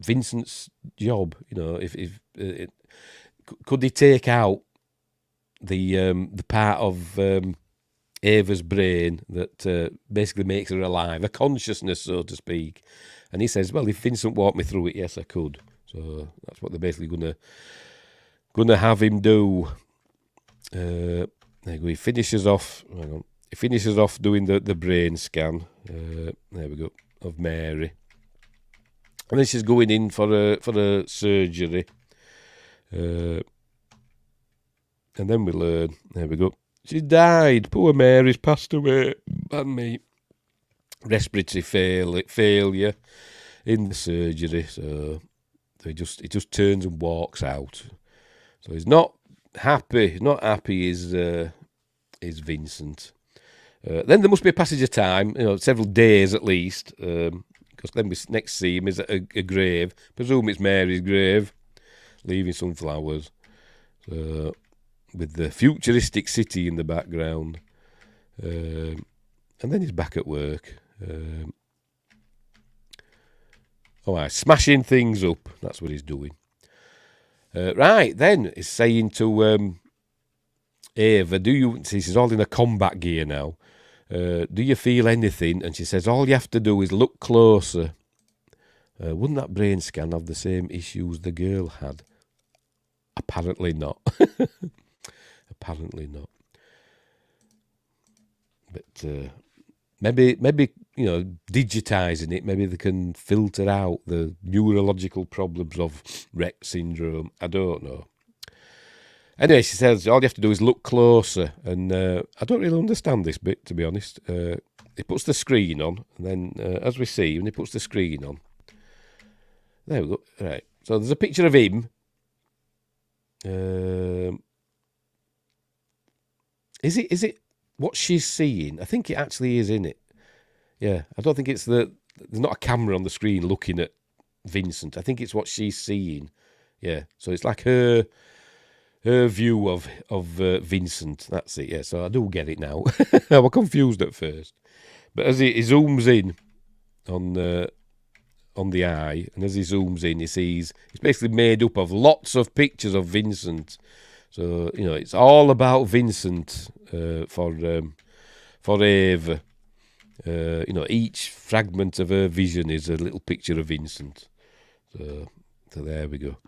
Vincent's job. Could he take out the part of Ava's brain that basically makes her alive, a consciousness, so to speak. And he says, well, if Vincent walked me through it, yes, I could. So that's what they're basically gonna have him do. There you go. He finishes off. Hang on. He finishes off doing the brain scan. There we go, of Mary. And then she's going in for a surgery. And then we learn. There we go. She died. Poor Mary's passed away. And me. Respiratory failure in the surgery. So he just turns and walks out. So he's not happy, not happy is Vincent. Then there must be a passage of time, several days at least, because then we next see him is at a grave. Presume it's Mary's grave, leaving some flowers, with the futuristic city in the background. And then he's back at work. Smashing things up. That's what he's doing. Right, then he's saying to Ava, she's all in a combat gear now. Do you feel anything? And she says, all you have to do is look closer. Wouldn't that brain scan have the same issues the girl had? Apparently not. Apparently not. But maybe digitising it, maybe they can filter out the neurological problems of Rett syndrome. I don't know. Anyway, she says all you have to do is look closer, and I don't really understand this bit, to be honest. He puts the screen on, and then as we see, when he puts the screen on, there we go. Right, so there's a picture of him. Is it what she's seeing? I think it actually is, in it. Yeah, I don't think it's there's not a camera on the screen looking at Vincent. I think it's what she's seeing. Yeah, so it's like her view of Vincent. That's it. Yeah, so I do get it now. I was confused at first, but as he zooms in on the eye, and as he zooms in, he sees it's basically made up of lots of pictures of Vincent. So it's all about Vincent for Ava. Each fragment of her vision is a little picture of Vincent. So there we go.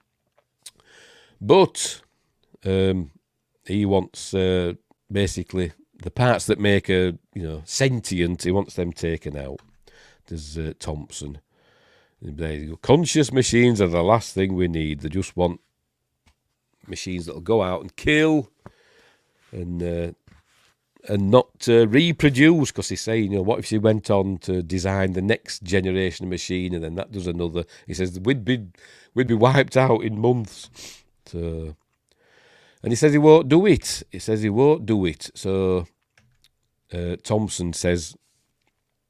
But he wants basically the parts that make her, sentient. He wants them taken out. There's Thompson. There you go. Conscious machines are the last thing we need. They just want machines that'll go out and kill and not reproduce, because he's saying, what if she went on to design the next generation of machine and then that does another? He says we'd be wiped out in months. So, and he says he won't do it. So Thompson says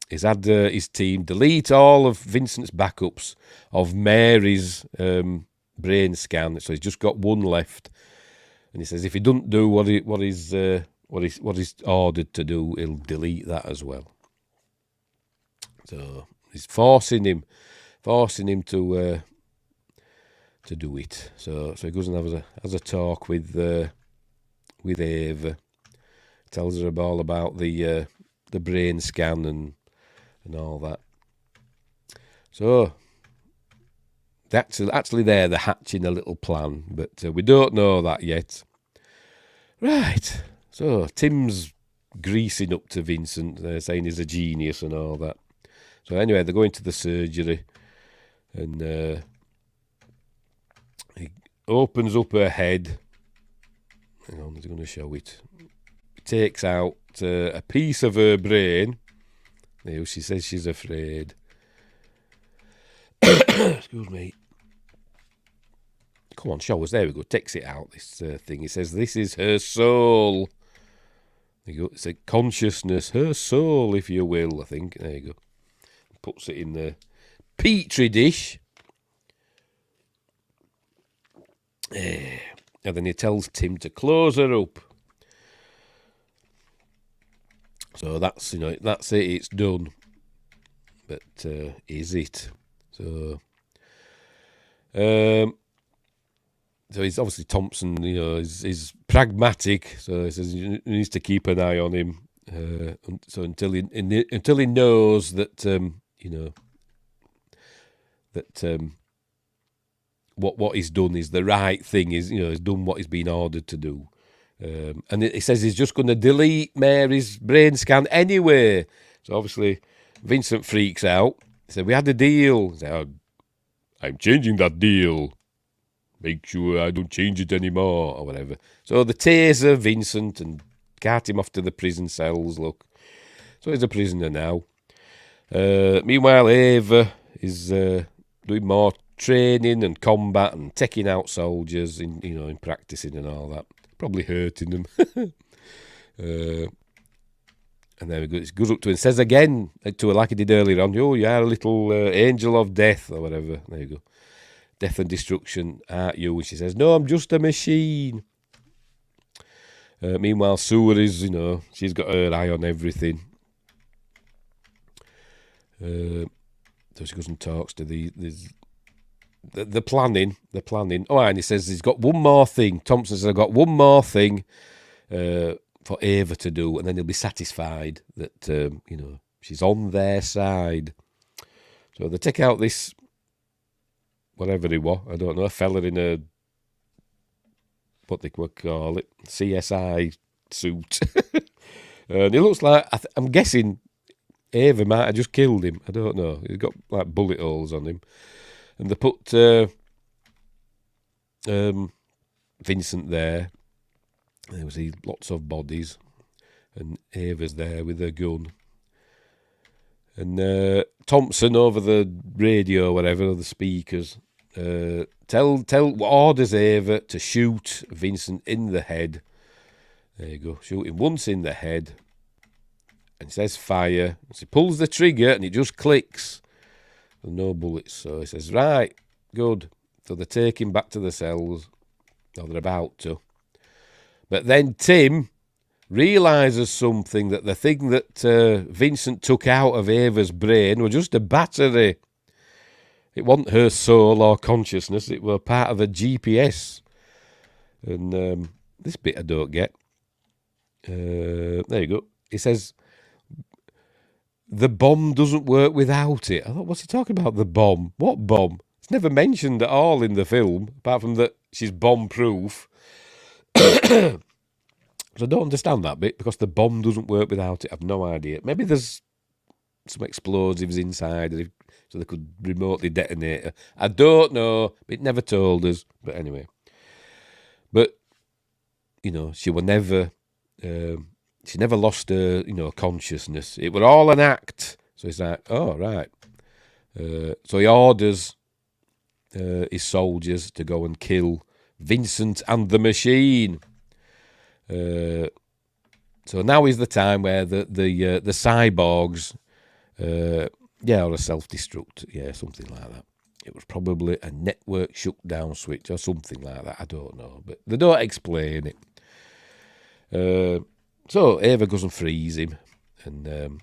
he's had his team delete all of Vincent's backups of Mary's brain scan. So he's just got one left. And he says if he doesn't do what he's ordered to do, he'll delete that as well. So he's forcing him to do it. So he goes and has a talk with Ava. Tells her all about the brain scan and all that. So that's actually they're hatching a little plan, but we don't know that yet. Right. So Tim's greasing up to Vincent, saying he's a genius and all that. So anyway, they're going to the surgery, and he opens up her head. Hang on, he's going to show it. He takes out a piece of her brain. She says she's afraid. Excuse me. Come on, show us. There we go. Takes it out, this thing. He says this is her soul. There you go. It's a consciousness, her soul, if you will, I think. There you go. Puts it in the petri dish. And then he tells Tim to close her up. So that's it. It's done. But is it? So he's obviously Thompson. Is pragmatic. So he says he needs to keep an eye on him. So until he knows that what he's done is the right thing. He's done what he's been ordered to do. And he says he's just going to delete Mary's brain scan anyway. So obviously Vincent freaks out. He said, we had a deal. He said, I'm changing that deal. Make sure I don't change it anymore, or whatever. So the taser Vincent and cart him off to the prison cells, look. So he's a prisoner now. Meanwhile, Ava is doing more training and combat and taking out soldiers in practicing and all that. Probably hurting them. And there we go. It goes up to her and says again to her like he did earlier on, "Oh, you are a little angel of death," or whatever. There you go. Death and destruction, aren't you? And she says, "No, I'm just a machine." Meanwhile, Sewer is, she's got her eye on everything. So she goes and talks to the planning. Oh, and he says he's got one more thing. Thompson says, "I've got one more thing for Ava to do," and then he'll be satisfied that, she's on their side. So they take out this, whatever he was, I don't know, a fella in a, what they would call it, CSI suit. And he looks like, I'm guessing Ava might have just killed him. I don't know. He's got like bullet holes on him. And they put Vincent there. There was lots of bodies. And Ava's there with her gun. And Thompson over the radio, whatever, the speakers, orders Ava to shoot Vincent in the head. There you go. Shoot him once in the head. And says fire. So he pulls the trigger and it just clicks. There's no bullets. So he says, right, good. So they take him back to the cells. Or they're about to. But then Tim realises something, that the thing that Vincent took out of Ava's brain was just a battery. It wasn't her soul or consciousness. It was part of a GPS. And this bit I don't get. There you go. He says, the bomb doesn't work without it. I thought, what's he talking about, the bomb? What bomb? It's never mentioned at all in the film, apart from that she's bomb-proof. So I don't understand that bit, because the bomb doesn't work without it. I've no idea. Maybe there's some explosives inside, so they could remotely detonate her. I don't know. It never told us. But anyway. But, she will never... she never lost her, consciousness. It was all an act. So he's like, oh, right. So he orders his soldiers to go and kill Vincent and the machine. So now is the time where the cyborgs, or a self-destruct, something like that. It was probably a network shutdown switch or something like that. I don't know, but they don't explain it. So Ava goes and frees him, and the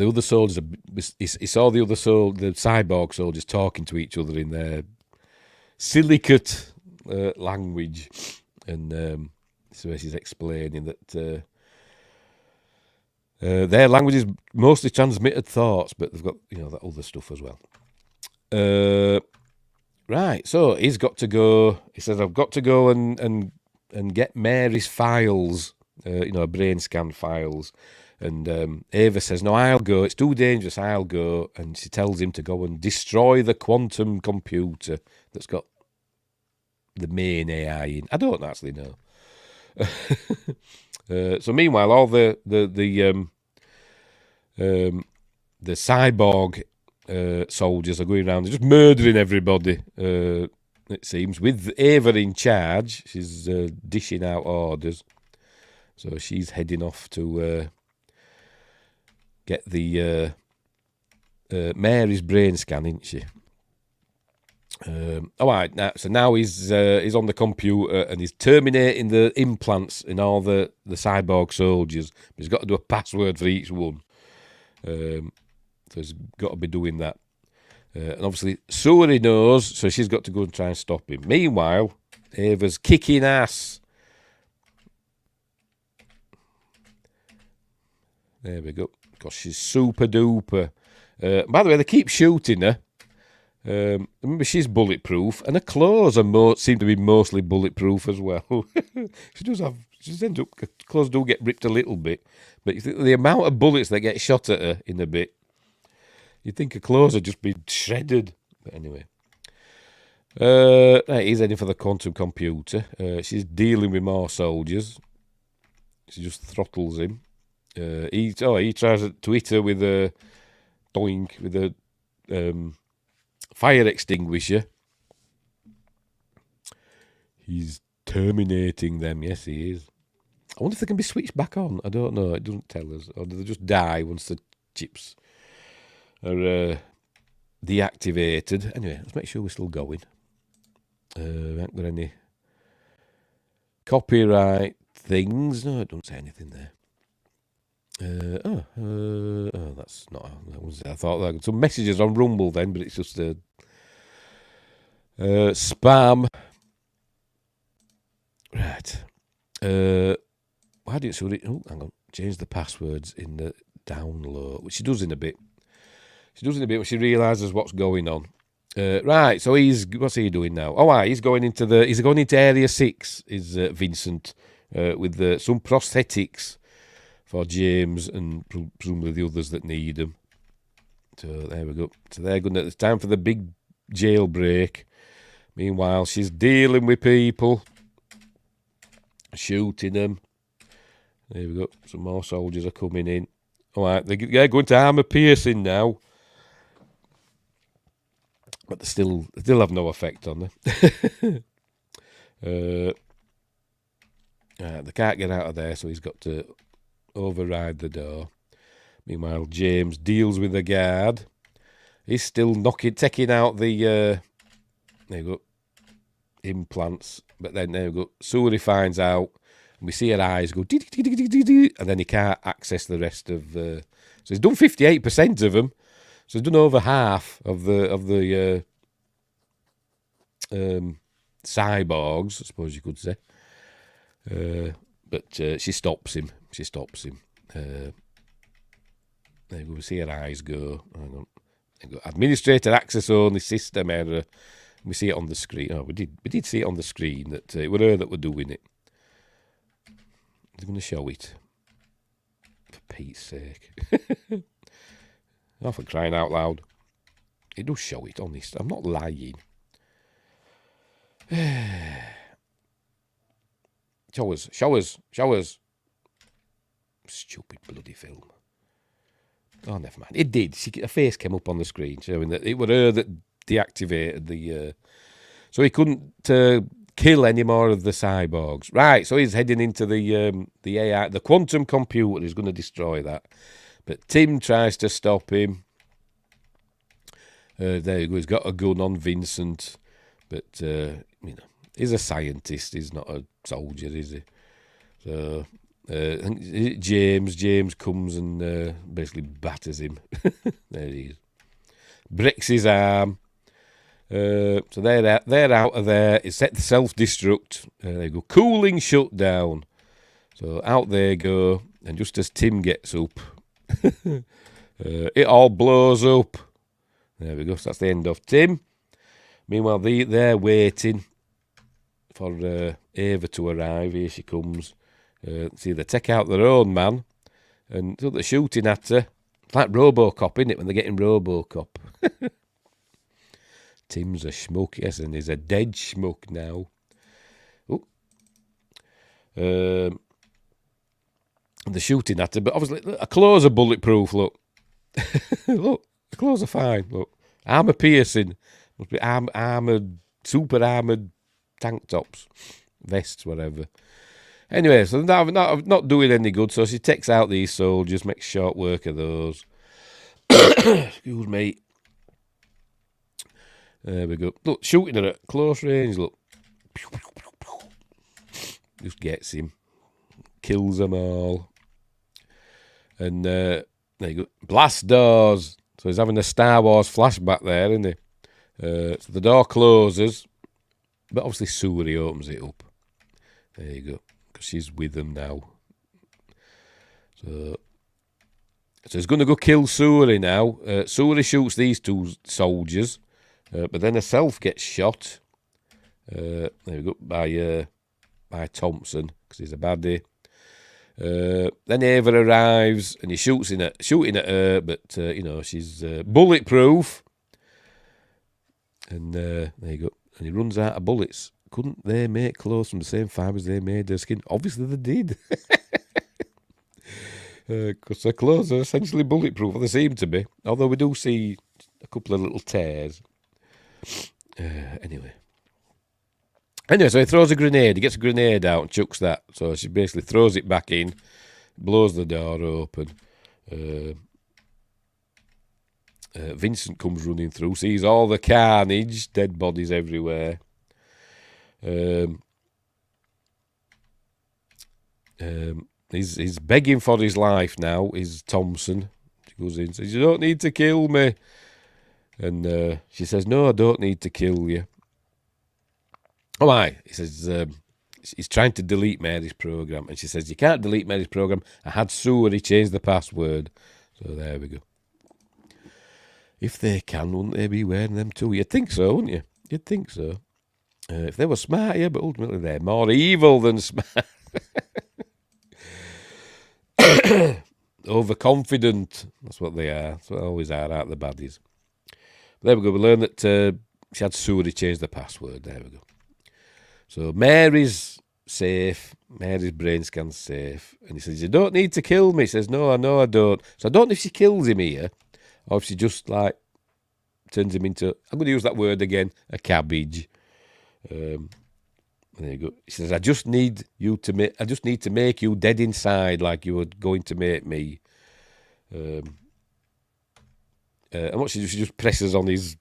other soldiers. He saw the cyborg soldiers talking to each other in their silicate language, and so she's explaining that their language is mostly transmitted thoughts, but they've got that other stuff as well. Right, so he's got to go. He says, "I've got to go and get Mary's files, brain scan files." And Ava says, "No, I'll go. It's too dangerous. I'll go." And she tells him to go and destroy the quantum computer that's got the main AI in. I don't actually know. So meanwhile, all the cyborg soldiers are going around, they're just murdering everybody. It seems, with Ava in charge. She's dishing out orders. So she's heading off to get the Mary's brain scan, isn't she? So now he's on the computer and he's terminating the implants in all the cyborg soldiers. He's got to do a password for each one. So he's got to be doing that. And obviously, Suri knows, so she's got to go and try and stop him. Meanwhile, Ava's kicking ass. There we go. Because she's super duper. By the way, they keep shooting her. Remember, she's bulletproof, and her clothes seem to be mostly bulletproof as well. She ends up, clothes do get ripped a little bit, but the amount of bullets that get shot at her in a bit, you'd think her clothes would just be shredded. But anyway. Right, he's heading for the quantum computer. She's dealing with more soldiers. She just throttles him. He tries to hit her with a doink, with a fire extinguisher. He's terminating them. Yes, he is. I wonder if they can be switched back on. I don't know. It doesn't tell us. Or do they just die once the chips are deactivated? Anyway, let's make sure we're still going. We haven't got any copyright things. No, it doesn't say anything there. That's not. I thought there were some messages on Rumble then, but it's just spam. Right. Why didn't she? Oh, hang on. Change the passwords in the download, which she does in a bit. She does in a bit when she realises what's going on. Right. So what's he doing now? Oh, he's going into Area 6. Is Vincent with some prosthetics for James and presumably the others that need them. So there we go. So they're going. It's time for the big jailbreak. Meanwhile, she's dealing with people, shooting them. There we go. Some more soldiers are coming in. All right, they're going to armour piercing now, but they still have no effect on them. They can't get out of there, so he's got to override the door. Meanwhile, James deals with the guard. He's still taking out the there you go, implants. But then there we go. Suri finds out, and we see her eyes go, and then he can't access the rest of. So he's done 58% of them. So he's done over half of the cyborgs, I suppose you could say. But she stops him. There you go. We see her eyes go. Hang on. There you go. Administrator access only, system error. We see it on the screen. Oh, we did see it on the screen that it was her that were doing it. They're going to show it. For Pete's sake. Oh, for crying out loud. It does show it, honest. I'm not lying. Show us. Stupid bloody film. Oh, never mind. It did. Her face came up on the screen showing that it was her that deactivated the... so he couldn't kill any more of the cyborgs. Right, so he's heading into the AI, the quantum computer. He's going to destroy that. But Tim tries to stop him. There you go. He's got a gun on Vincent. But, he's a scientist. He's not a soldier, is he? So... James comes and basically batters him. There he is. Breaks his arm. So they're out of there. It's set to self-destruct. They go cooling shutdown. So out they go. And just as Tim gets up, it all blows up. There we go. So that's the end of Tim. Meanwhile, they're waiting for Ava to arrive. Here she comes. See, they take out their own man, and so they're shooting at her. It's like Robocop, isn't it, when they're getting Robocop? Tim's a schmuck, yes, and he's a dead schmuck now. Oh. They're shooting at her, but obviously, look, her clothes are bulletproof, look. Look, the clothes are fine, look. Armour piercing. Must be armoured, super armoured tank tops, vests, whatever. Anyway, so not doing any good, so she takes out these soldiers, makes short work of those. Excuse me. There we go. Look, shooting her at close range, look. Just gets him. Kills them all. And there you go. Blast doors. So he's having a Star Wars flashback there, isn't he? So the door closes, but obviously Suri opens it up. There you go. She's with them now. So he's going to go kill Suri now. Suri shoots these two soldiers, but then herself gets shot. There we go, by Thompson, because he's a baddie. Then Ava arrives, and he's shooting at her, but, she's bulletproof. And there you go. And he runs out of bullets. Couldn't they make clothes from the same fibres they made their skin? Obviously they did. Because their clothes are essentially bulletproof. Well, they seem to be. Although we do see a couple of little tears. Anyway. Anyway, so he throws a grenade. He gets a grenade out and chucks that. So she basically throws it back in, blows the door open. Vincent comes running through, sees all the carnage, dead bodies everywhere. He's begging for his life now, is Thompson. She goes in and says, "You don't need to kill me." And she says, "No, I don't need to kill you." Oh, my. He says, he's trying to delete Mary's program. And she says, "You can't delete Mary's program. I had Suri change the password." So there we go. If they can, wouldn't they be wearing them too? You'd think so, wouldn't you? You'd think so. If they were smart, yeah, but ultimately they're more evil than smart. Overconfident. That's what they are. That's what they always are, aren't the baddies? But there we go. We learned that she had Suri change the password. There we go. So Mary's safe. Mary's brain scan's safe. And he says, "You don't need to kill me." He says, "No, I know I don't." So I don't know if she kills him here, or if she just, like, turns him into, I'm going to use that word again, a cabbage. There you go. He says, I just need to make you dead inside like you were going to make me. And what she does, she just presses on his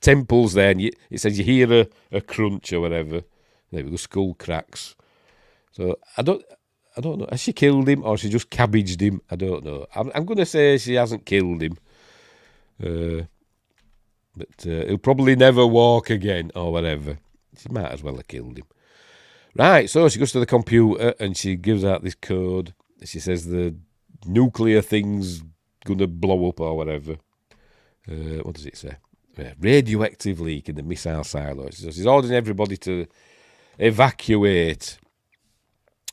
temples there, and it says you hear a crunch or whatever. There we go, skull cracks. So I don't know. Has she killed him, or she just cabbaged him? I don't know. I'm going to say she hasn't killed him. But he'll probably never walk again, or whatever. She might as well have killed him. Right, so she goes to the computer and she gives out this code. She says the nuclear thing's going to blow up or whatever. What does it say? Radioactive leak in the missile silo. So she's ordering everybody to evacuate.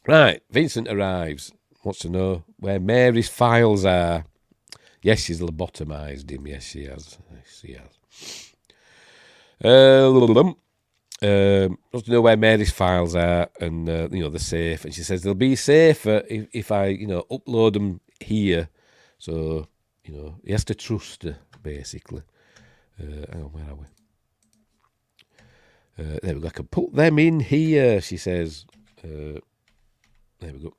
Right, Vincent arrives. Wants to know where Mary's files are. Yes, she's lobotomised him. Yes, she has. Yes, she has. Wants to know where Mary's files are and, the safe. And she says they'll be safer if I, upload them here. So, he has to trust her, basically. Where are we? There we go. I can put them in here, she says. There we go.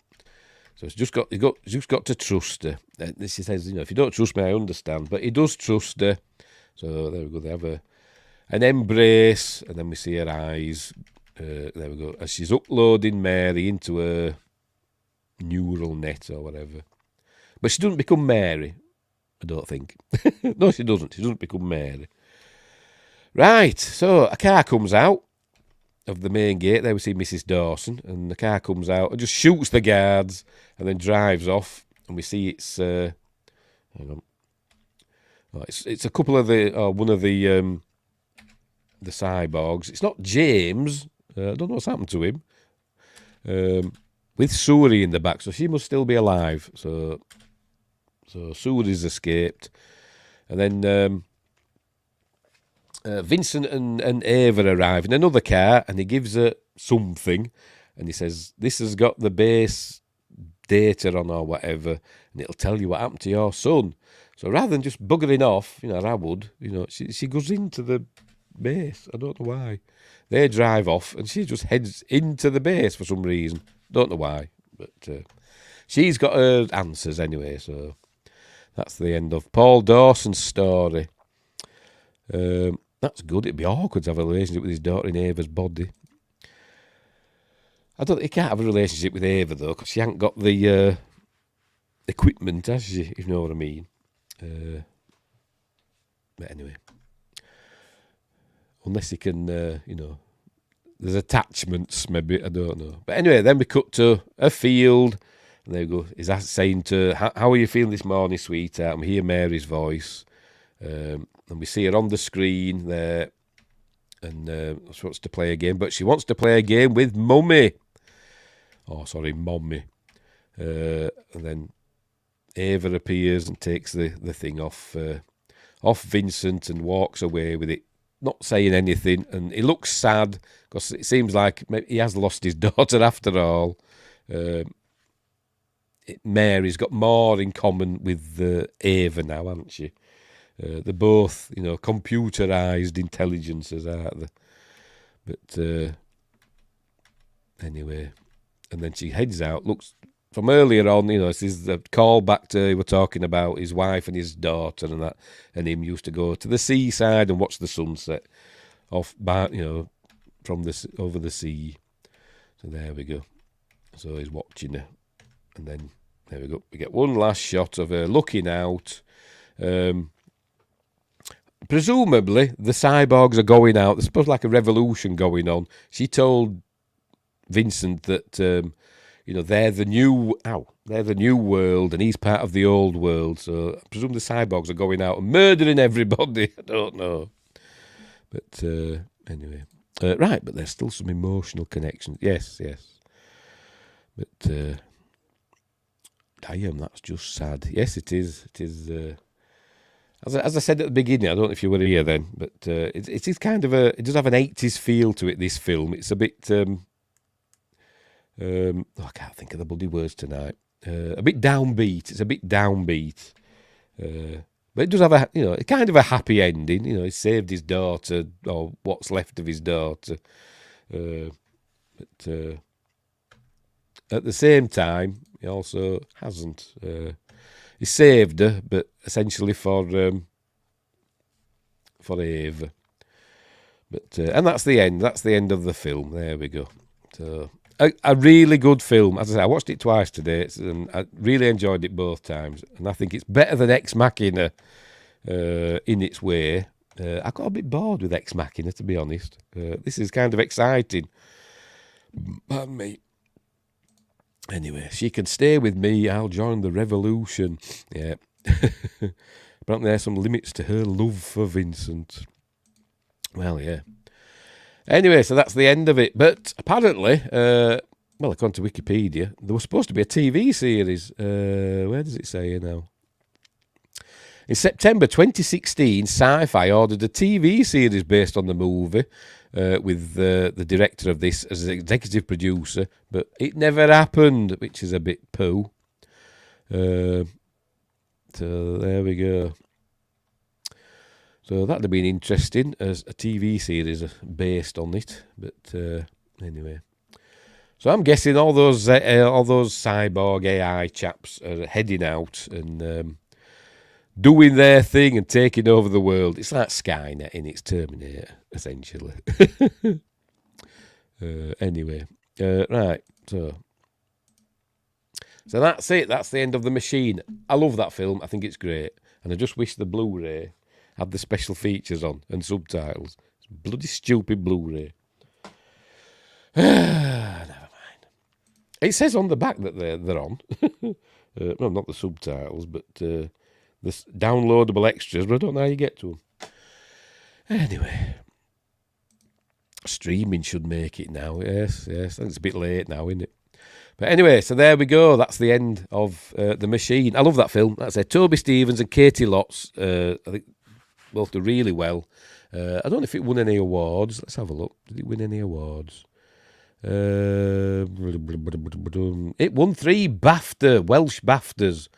So he's just got to trust her. She says, if you don't trust me, I understand. But he does trust her. So there we go. They have an embrace, and then we see her eyes. There we go. As she's uploading Mary into a neural net or whatever. But she doesn't become Mary, I don't think. No, she doesn't. She doesn't become Mary. Right, so a car comes out of the main gate. There we see Mrs. Dawson, and the car comes out and just shoots the guards and then drives off. And we see it's hang on. Oh, it's a couple of one of the cyborgs. It's not James. I don't know what's happened to him. With Suri in the back, so she must still be alive. So Suri's escaped, and then Vincent and Ava arrive in another car, and he gives her something, and he says, "This has got the base data on or whatever, and it'll tell you what happened to your son." So rather than just buggering off, I would, she goes into the base. I don't know why. They drive off, and she just heads into the base for some reason. Don't know why, but she's got her answers anyway. So that's the end of Paul Dawson's story. That's good. It'd be awkward to have a relationship with his daughter in Ava's body. He can't have a relationship with Ava, though, because she hasn't got the equipment, has she, if you know what I mean. But anyway. Unless he can, there's attachments, maybe, I don't know. But anyway, then we cut to a field, and there we go. He's saying to her, "How are you feeling this morning, sweetheart?" And we hear Mary's voice. And we see her on the screen there, and she wants to play a game, but she wants to play a game with Mommy. And then Ava appears and takes the thing off Vincent and walks away with it, not saying anything, and he looks sad because it seems like he has lost his daughter after all. Mary's got more in common with Ava now, hasn't she? They're both, computerized intelligences, aren't they? But Anyway, and then she heads out, looks from earlier on, this is the call back to we're talking about his wife and his daughter and that, and him used to go to the seaside and watch the sunset off by, from over the sea. So there we go. So he's watching her, and then there we go. We get one last shot of her looking out. Presumably, the cyborgs are going out. There's supposed like a revolution going on. She told Vincent that they're the new world, and he's part of the old world. So I presume the cyborgs are going out and murdering everybody. I don't know, but anyway, right. But there's still some emotional connections. Yes. But damn, that's just sad. Yes, it is. It is. As I said at the beginning, I don't know if you were here then, but it is kind of it does have an 80s feel to it, this film. It's a bit, I can't think of the bloody words tonight. A bit downbeat. It's a bit downbeat. But it does have a, kind of a happy ending. He saved his daughter, or what's left of his daughter. But at the same time, he also hasn't. He saved her, but essentially for Eve. But and that's the end. That's the end of the film. There we go. So a really good film. As I said, I watched it twice today, and I really enjoyed it both times. And I think it's better than Ex Machina in its way. I got a bit bored with Ex Machina, to be honest. This is kind of exciting. Pardon me. Anyway, she can stay with me. I'll join the revolution. Yeah. Apparently there's some limits to her love for Vincent. Well, yeah. Anyway, so that's the end of it. But apparently, according to Wikipedia, there was supposed to be a TV series. Where does it say now? In September 2016, Sci-Fi ordered a TV series based on the movie, with the director of this as an executive producer, but it never happened, which is a bit poo. So there we go. So that'd have been interesting as a TV series based on it, but anyway. So I'm guessing all those cyborg AI chaps are heading out and doing their thing and taking over the world. It's like Skynet in its Terminator, essentially. Anyway, right, so that's it. That's the end of The Machine. I love that film. I think it's great. And I just wish the Blu-ray had the special features on and subtitles. It's bloody stupid Blu-ray. Never mind. It says on the back that they're on. Well, not the subtitles, but the downloadable extras, but I don't know how you get to them. Anyway, streaming should make it now. Yes. I think it's a bit late now, isn't it? But anyway, so there we go. That's the end of The Machine. I love that film. That's it. Toby Stephens and Caity Lotz. I think both do really well. I don't know if it won any awards. Let's have a look. Did it win any awards? It won 3 BAFTA, Welsh BAFTAs.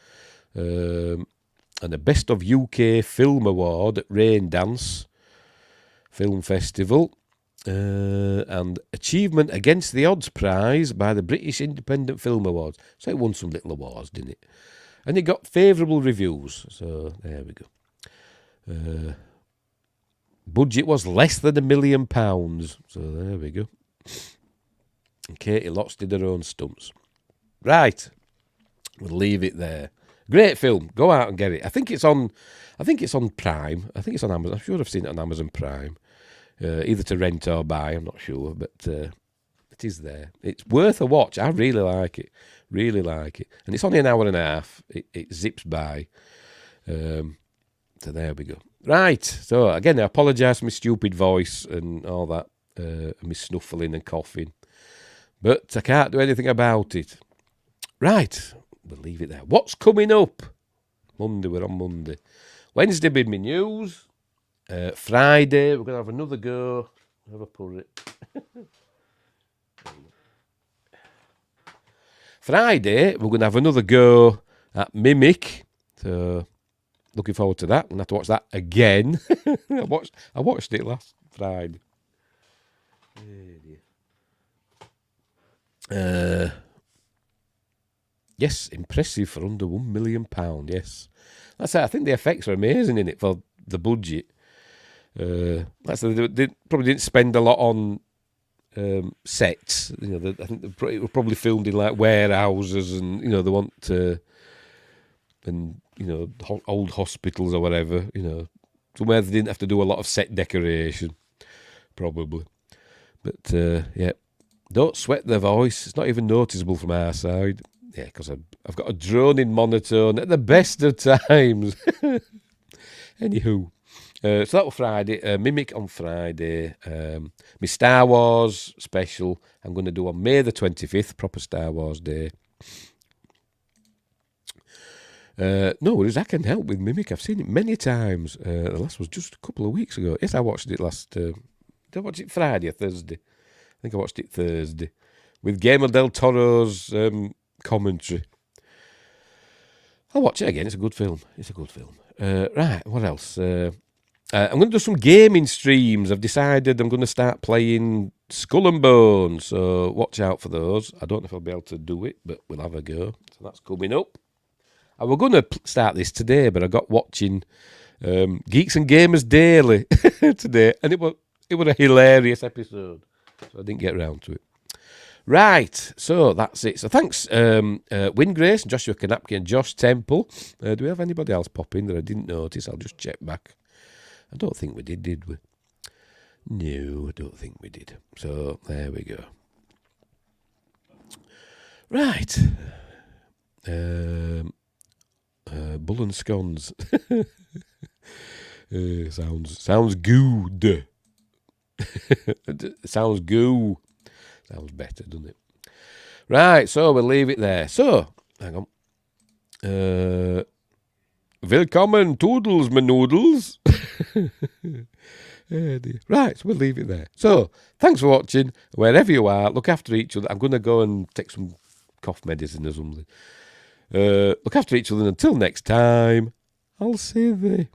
And a Best of UK Film Award at Raindance Film Festival. And Achievement Against the Odds Prize by the British Independent Film Awards. So it won some little awards, didn't it? And it got favourable reviews. So there we go. Budget was less than £1 million. So there we go. And Caity Lotz did her own stunts. Right. We'll leave it there. Great film. Go out and get it. I think it's on Prime. I think it's on Amazon. I'm sure I've seen it on Amazon Prime. Either to rent or buy, I'm not sure, but it is there. It's worth a watch. I really like it. Really like it. And it's only an hour and a half. It zips by. So there we go. Right. So again, I apologise for my stupid voice and all that. My snuffling and coughing. But I can't do anything about it. Right. We'll leave it there. What's coming up? Monday, we're on Monday. Wednesday, been me news. Friday, we're going to have another go. Have I put it? Friday, we're going to have another go at Mimic. So, looking forward to that. I'm going to have to watch that again. I watched it last Friday. Yes, impressive for under £1 million. Yes, that's it. I think the effects are amazing in it for the budget. That's they probably didn't spend a lot on sets. You know, I think it was probably filmed in like warehouses, and you know they want to, and you know old hospitals or whatever. You know, somewhere they didn't have to do a lot of set decoration, probably. But yeah, don't sweat the voice. It's not even noticeable from our side. Yeah, because I've got a droning monotone at the best of times. Anywho, so that was Friday. Mimic on Friday. My Star Wars special I'm going to do on May the 25th, proper Star Wars Day. No worries, I can help with Mimic. I've seen it many times. The last was just a couple of weeks ago. Yes, I watched it last... did I watch it Friday or Thursday? I think I watched it Thursday. With Guillermo del Toro's commentary. I'll watch it again. It's a good film. Right, what else? I'm going to do some gaming streams. I've decided I'm going to start playing Skull and Bones, so watch out for those. I don't know if I'll be able to do it, but we'll have a go. So that's coming up. I was going to start this today, but I got watching Geeks and Gamers Daily today, and it was a hilarious episode, so I didn't get around to it. Right, so that's it. So thanks, Win Grace, Joshua Kanapke and Josh Temple. Do we have anybody else pop in that I didn't notice? I'll just check back. I don't think we did we? No, I don't think we did. So there we go. Right. Bull and scones. Sounds good. Sounds goo. Sounds better, doesn't it? Right, so we'll leave it there. So, hang on. Willkommen, Toodles, my noodles. Right, so we'll leave it there. So, thanks for watching. Wherever you are, look after each other. I'm going to go and take some cough medicine or something. Look after each other, and until next time, I'll see thee.